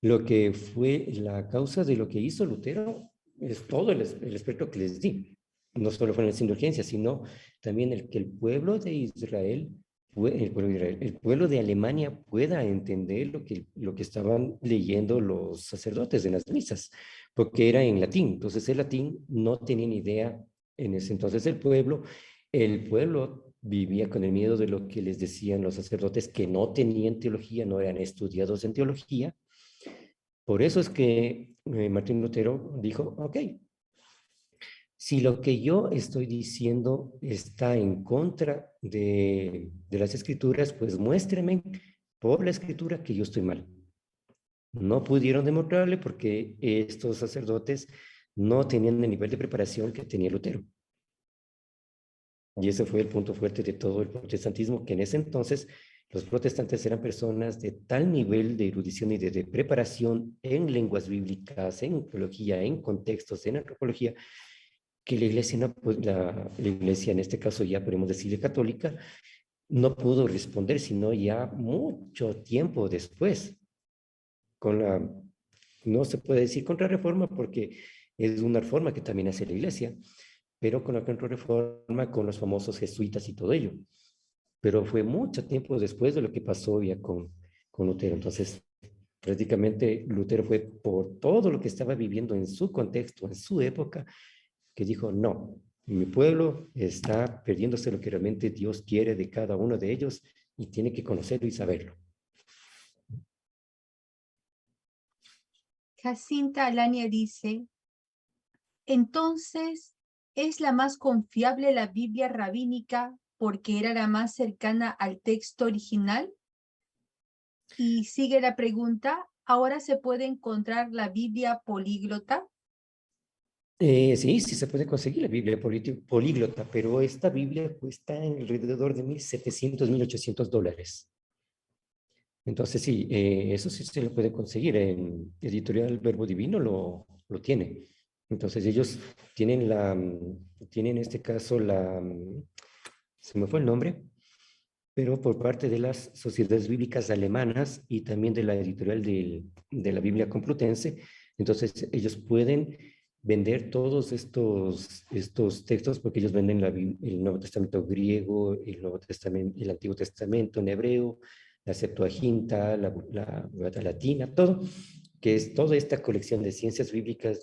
lo que fue la causa de lo que hizo Lutero es todo el espectro que les di. No solo fueron las indulgencias, sino también el que el pueblo de Israel, el pueblo de Alemania pueda entender lo que estaban leyendo los sacerdotes en las misas, porque era en latín. Entonces el latín no tenía ni idea en ese entonces el pueblo. el pueblo vivía con el miedo de lo que les decían los sacerdotes que no tenían teología, no eran estudiados en teología. Por eso es que Martín Lutero dijo, ok, si lo que yo estoy diciendo está en contra de las escrituras, pues muéstreme por la escritura que yo estoy mal. No pudieron demostrarle porque estos sacerdotes no tenían el nivel de preparación que tenía Lutero. Y ese fue el punto fuerte de todo el protestantismo, que en ese entonces los protestantes eran personas de tal nivel de erudición y de preparación en lenguas bíblicas, en teología, en contextos, en antropología, que la iglesia, no, pues, la iglesia, en este caso ya podemos decirle católica, no pudo responder, sino ya mucho tiempo después, con la, no se puede decir contrarreforma porque es una reforma que también hace la iglesia, pero con la contrarreforma, con los famosos jesuitas y todo ello. Pero fue mucho tiempo después de lo que pasó ya con Lutero. Entonces, prácticamente Lutero fue por todo lo que estaba viviendo en su contexto, en su época, que dijo, no, mi pueblo está perdiéndose lo que realmente Dios quiere de cada uno de ellos y tiene que conocerlo y saberlo. Jacinta Alania dice, entonces, ¿es la más confiable la Biblia rabínica porque era la más cercana al texto original? Y sigue la pregunta, ¿ahora se puede encontrar la Biblia políglota? Sí, sí se puede conseguir la Biblia políglota, pero esta Biblia cuesta alrededor de $1,700, $1,800. Entonces, sí, eso sí se lo puede conseguir. En Editorial Verbo Divino lo tiene. Entonces, ellos tienen tienen en este caso se me fue el nombre, pero por parte de las sociedades bíblicas alemanas y también de la editorial de la Biblia Complutense. Entonces, ellos pueden vender todos estos textos porque ellos venden el Nuevo Testamento griego, el Nuevo Testamento, el Antiguo Testamento en hebreo, la Septuaginta, la Vulgata Latina, todo, que es toda esta colección de ciencias bíblicas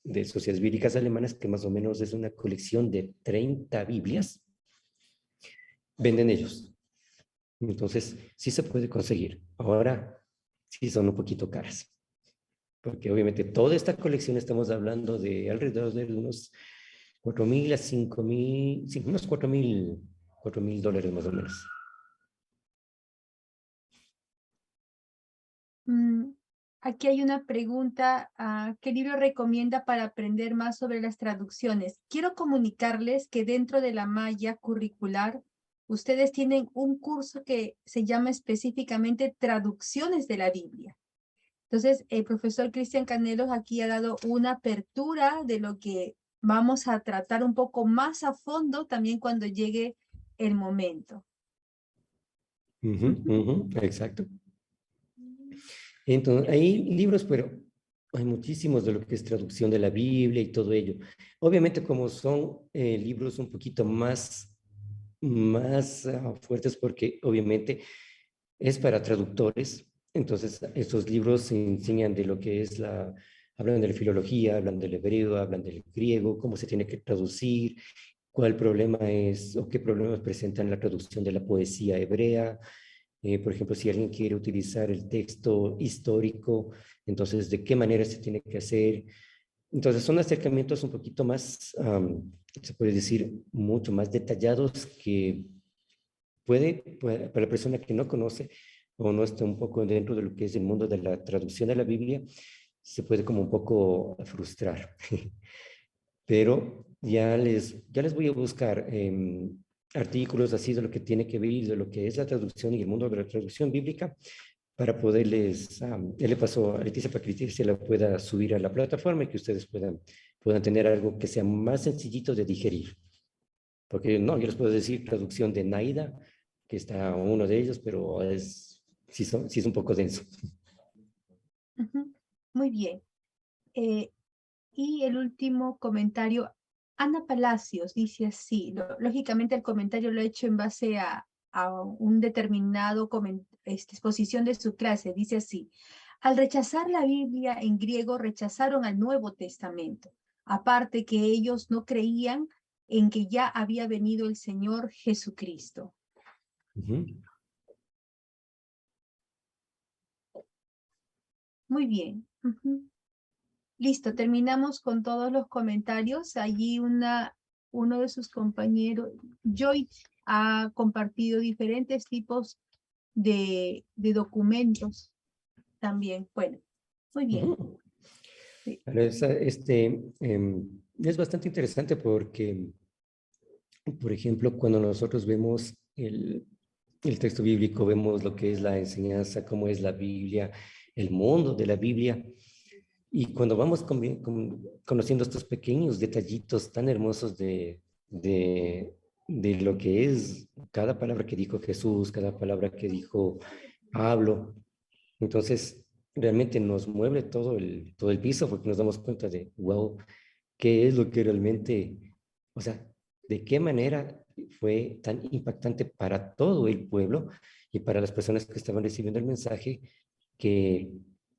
de sociedades bíblicas alemanas, que más o menos es una colección de 30 Biblias, venden ellos. Entonces, sí se puede conseguir. Ahora, sí son un poquito caras. Porque obviamente toda esta colección estamos hablando de alrededor de unos 4,000 a 5,000, sí, unos $4,000 más o menos. Aquí hay una pregunta, ¿qué libro recomienda para aprender más sobre las traducciones? Quiero comunicarles que dentro de la malla curricular, ustedes tienen un curso que se llama específicamente Traducciones de la Biblia. Entonces, el profesor Cristian Canelos aquí ha dado una apertura de lo que vamos a tratar un poco más a fondo también cuando llegue el momento. Exacto. Entonces, hay libros, pero hay muchísimos de lo que es traducción de la Biblia y todo ello. Obviamente, como son libros un poquito más fuertes, porque obviamente es para traductores. Entonces, estos libros se enseñan de lo que es hablan de la filología, hablan del hebreo, hablan del griego, cómo se tiene que traducir, cuál problema es o qué problemas presentan la traducción de la poesía hebrea. Por ejemplo, si alguien quiere utilizar el texto histórico, entonces, ¿de qué manera se tiene que hacer? Entonces, son acercamientos un poquito más, se puede decir, mucho más detallados que para la persona que no conoce o no está un poco dentro de lo que es el mundo de la traducción de la Biblia, se puede como un poco frustrar. Pero ya les voy a buscar artículos así de lo que tiene que ver, de lo que es la traducción y el mundo de la traducción bíblica, para poderles, ya le paso a Leticia para que Leticia la pueda subir a la plataforma y que ustedes puedan tener algo que sea más sencillito de digerir. Porque no, yo les puedo decir traducción de Naida, que está uno de ellos, pero sí es un poco denso. Muy bien. Y el último comentario, Ana Palacios dice así, lógicamente el comentario lo he hecho en base a un determinado exposición de su clase, dice así, al rechazar la Biblia en griego rechazaron al Nuevo Testamento, aparte que ellos no creían en que ya había venido el Señor Jesucristo. Muy bien. Listo, terminamos con todos los comentarios. Allí uno de sus compañeros, Joy, ha compartido diferentes tipos de documentos también. Bueno, muy bien. Sí. Es bastante interesante porque, por ejemplo, cuando nosotros vemos el texto bíblico, vemos lo que es la enseñanza, cómo es la Biblia, el mundo de la Biblia. Y cuando vamos conociendo estos pequeños detallitos tan hermosos de lo que es cada palabra que dijo Jesús, cada palabra que dijo Pablo, entonces realmente nos mueve todo el piso porque nos damos cuenta de, wow, qué es lo que realmente, o sea, de qué manera fue tan impactante para todo el pueblo y para las personas que estaban recibiendo el mensaje, que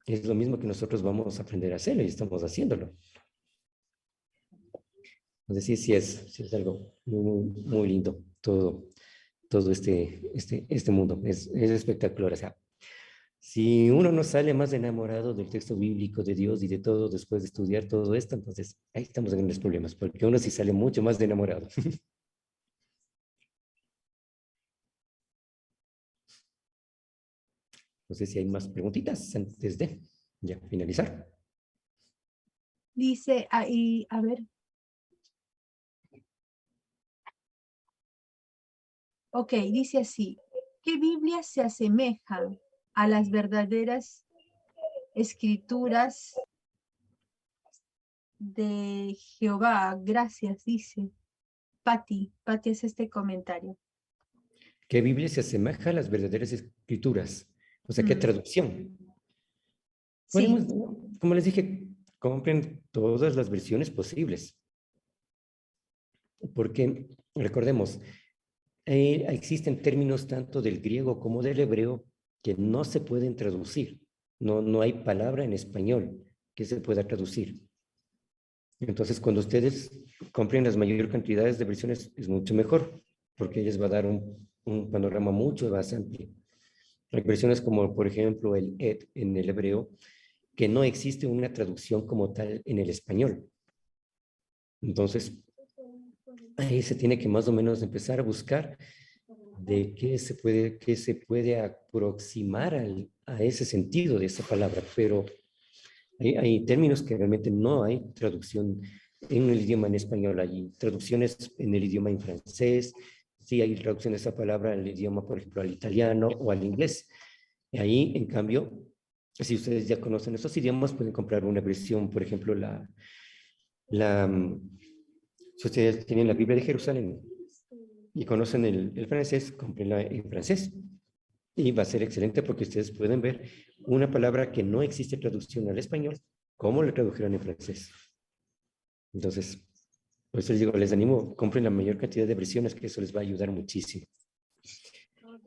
es lo mismo que nosotros vamos a aprender a hacerlo y estamos haciéndolo. Entonces sí es algo muy, muy lindo todo este mundo. Es espectacular. O sea, si uno no sale más enamorado del texto bíblico, de Dios y de todo después de estudiar todo esto, entonces ahí estamos en grandes problemas, porque uno sí sale mucho más de enamorado. No sé si hay más preguntitas antes de ya finalizar. Dice ahí, a ver. Ok, dice así. ¿Qué Biblia se asemeja a las verdaderas escrituras de Jehová? Gracias, dice. Patti hace este comentario. ¿Qué Biblia se asemeja a las verdaderas escrituras? O sea, ¿qué traducción? Sí. Como les dije, compren todas las versiones posibles. Porque, recordemos, existen términos tanto del griego como del hebreo que no se pueden traducir. No hay palabra en español que se pueda traducir. Entonces, cuando ustedes compren las mayor cantidades de versiones, es mucho mejor, porque les va a dar un panorama mucho más amplio. Hay versiones como, por ejemplo, el et en el hebreo, que no existe una traducción como tal en el español. Entonces, ahí se tiene que más o menos empezar a buscar de qué se puede aproximar a ese sentido de esa palabra, pero hay términos que realmente no hay traducción en el idioma en español, hay traducciones en el idioma en francés, sí hay traducción de esa palabra en el idioma, por ejemplo, al italiano o al inglés. Y ahí, en cambio, si ustedes ya conocen esos idiomas, pueden comprar una versión, por ejemplo, si ustedes tienen la Biblia de Jerusalén y conocen el francés, comprenla en francés. Y va a ser excelente porque ustedes pueden ver una palabra que no existe traducción al español, cómo la tradujeron en francés. Entonces, por eso les digo, les animo, compren la mayor cantidad de versiones, que eso les va a ayudar muchísimo.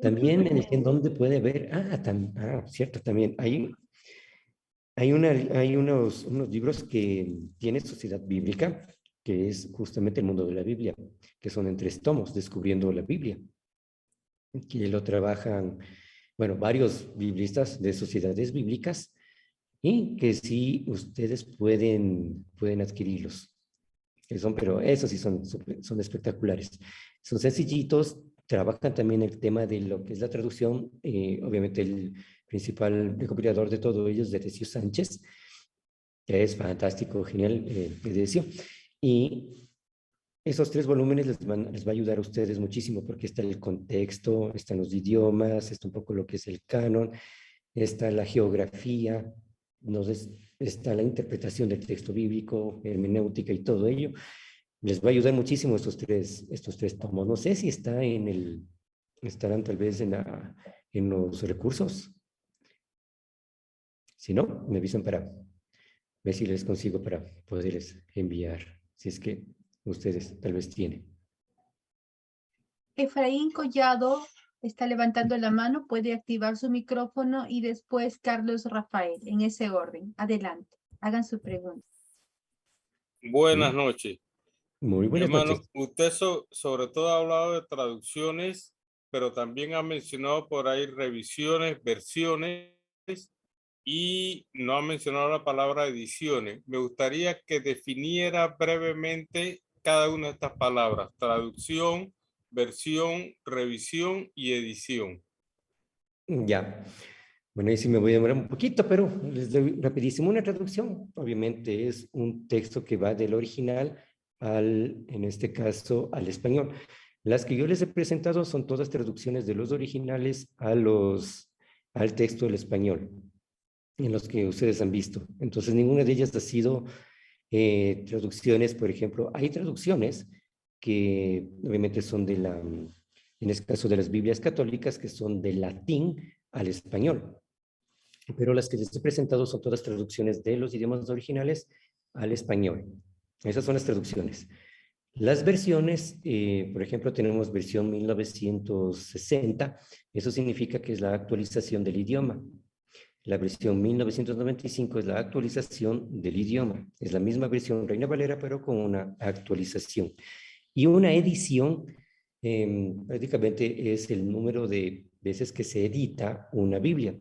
También en donde puede ver, cierto, también hay unos libros que tiene Sociedad Bíblica, que es justamente el mundo de la Biblia, que son en 3 tomos, Descubriendo la Biblia, que lo trabajan, bueno, varios biblistas de sociedades bíblicas, y que sí ustedes pueden adquirirlos. Pero esos sí son espectaculares. Son sencillitos, trabajan también el tema de lo que es la traducción. Obviamente el principal recopilador de todo ello es Decio Sánchez, que es fantástico, genial, Decio. Y esos 3 volúmenes les va a ayudar a ustedes muchísimo porque está el contexto, están los idiomas, está un poco lo que es el canon, está la geografía, está la interpretación del texto bíblico, hermenéutica y todo ello. Les va a ayudar muchísimo estos tres tomos. No sé si estarán tal vez en los recursos. Si no, me avisan para ver si les consigo para poderles enviar, si es que ustedes tal vez tienen. Efraín Collado está levantando la mano, puede activar su micrófono y después Carlos Rafael, en ese orden. Adelante, hagan su pregunta. Buenas noches. Muy buenas Hermano, noches. usted sobre todo ha hablado de traducciones, pero también ha mencionado por ahí revisiones, versiones, y no ha mencionado la palabra ediciones. Me gustaría que definiera brevemente cada una de estas palabras: traducción, versión, revisión y edición. Ya. Bueno, ahí sí me voy a demorar un poquito, pero les doy rapidísimo una traducción. Obviamente es un texto que va del original al, en este caso, al español. Las que yo les he presentado son todas traducciones de los originales al texto del español, en los que ustedes han visto. Entonces, ninguna de ellas ha sido traducciones, por ejemplo, hay traducciones que obviamente son en este caso de las Biblias católicas, que son del latín al español. Pero las que les he presentado son todas traducciones de los idiomas originales al español. Esas son las traducciones. Las versiones, por ejemplo, tenemos versión 1960, eso significa que es la actualización del idioma. La versión 1995 es la actualización del idioma. Es la misma versión Reina Valera, pero con una actualización. Y una edición, prácticamente es el número de veces que se edita una Biblia.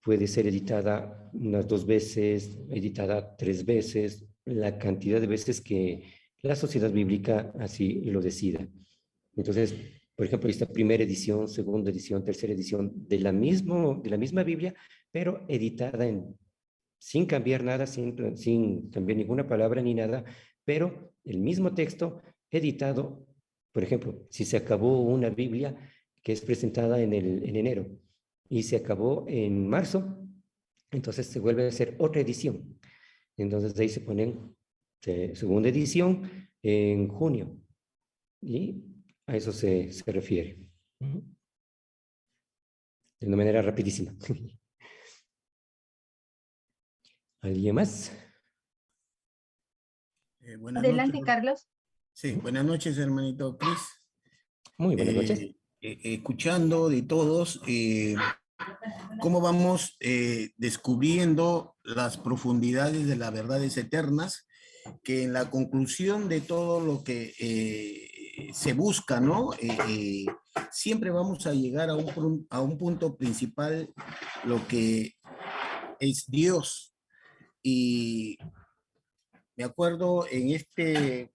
Puede ser editada unas 2 veces, editada 3 veces, la cantidad de veces que la sociedad bíblica así lo decida. Entonces, por ejemplo, esta primera edición, segunda edición, tercera edición de la misma Biblia, pero editada sin cambiar nada, sin cambiar ninguna palabra ni nada, pero el mismo texto editado. Por ejemplo, si se acabó una Biblia que es presentada en enero y se acabó en marzo, entonces se vuelve a hacer otra edición. Entonces de ahí se ponen segunda edición en junio. Y a eso se refiere. De una manera rapidísima. ¿Alguien más? Buenas Adelante, noches. Carlos. Sí, buenas noches, hermanito Chris. Muy buenas noches. Escuchando de todos, cómo vamos descubriendo las profundidades de las verdades eternas, que en la conclusión de todo lo que se busca, ¿no? Siempre vamos a llegar a un punto principal, lo que es Dios. Y me acuerdo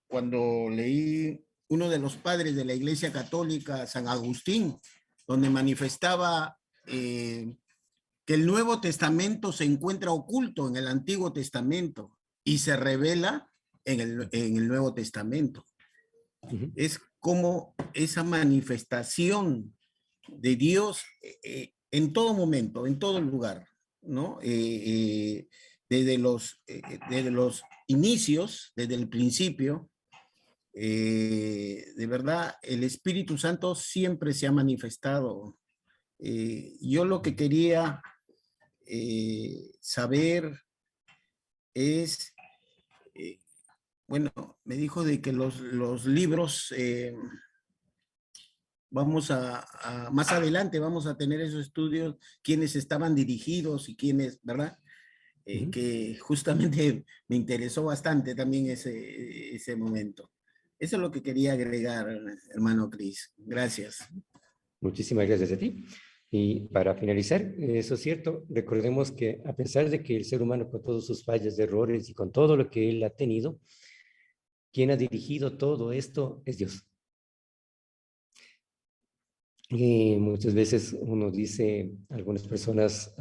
cuando leí uno de los padres de la Iglesia Católica, San Agustín, donde manifestaba que el Nuevo Testamento se encuentra oculto en el Antiguo Testamento y se revela en el Nuevo Testamento. Es como esa manifestación de Dios en todo momento, en todo lugar, ¿no? Desde los inicios, desde el principio, de verdad, el Espíritu Santo siempre se ha manifestado. Yo lo que quería saber es, bueno, me dijo de que los libros, más adelante vamos a tener esos estudios, quiénes estaban dirigidos y quiénes, ¿verdad? Que justamente me interesó bastante también ese momento. Eso es lo que quería agregar, hermano Chris. Gracias. Muchísimas gracias a ti. Y para finalizar, eso es cierto, recordemos que a pesar de que el ser humano con todos sus fallas, errores y con todo lo que él ha tenido, quien ha dirigido todo esto es Dios. Y muchas veces uno dice, algunas personas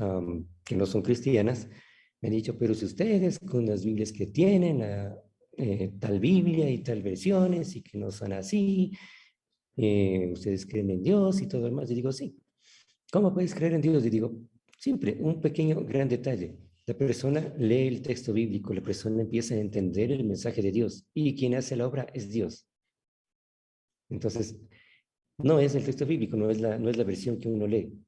que no son cristianas, me han dicho, pero si ustedes con las Biblias que tienen, tal Biblia y tal versiones, y que no son así, ustedes creen en Dios y todo lo demás. Y digo, sí. ¿Cómo puedes creer en Dios? Y digo, simple, un pequeño, gran detalle. La persona lee el texto bíblico, la persona empieza a entender el mensaje de Dios, y quien hace la obra es Dios. Entonces, no es el texto bíblico, no es la versión que uno lee,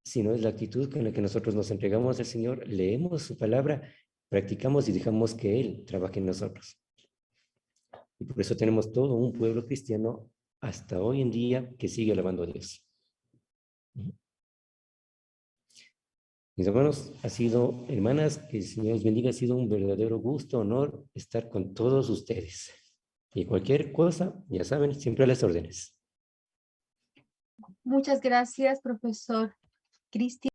sino es la actitud con la que nosotros nos entregamos al Señor, leemos su palabra, practicamos y dejamos que Él trabaje en nosotros. Y por eso tenemos todo un pueblo cristiano hasta hoy en día que sigue alabando a Dios. Mis hermanos, hermanas, que el Señor los bendiga, ha sido un verdadero gusto, honor estar con todos ustedes. Y cualquier cosa, ya saben, siempre a las órdenes. Muchas gracias, profesor Cristian.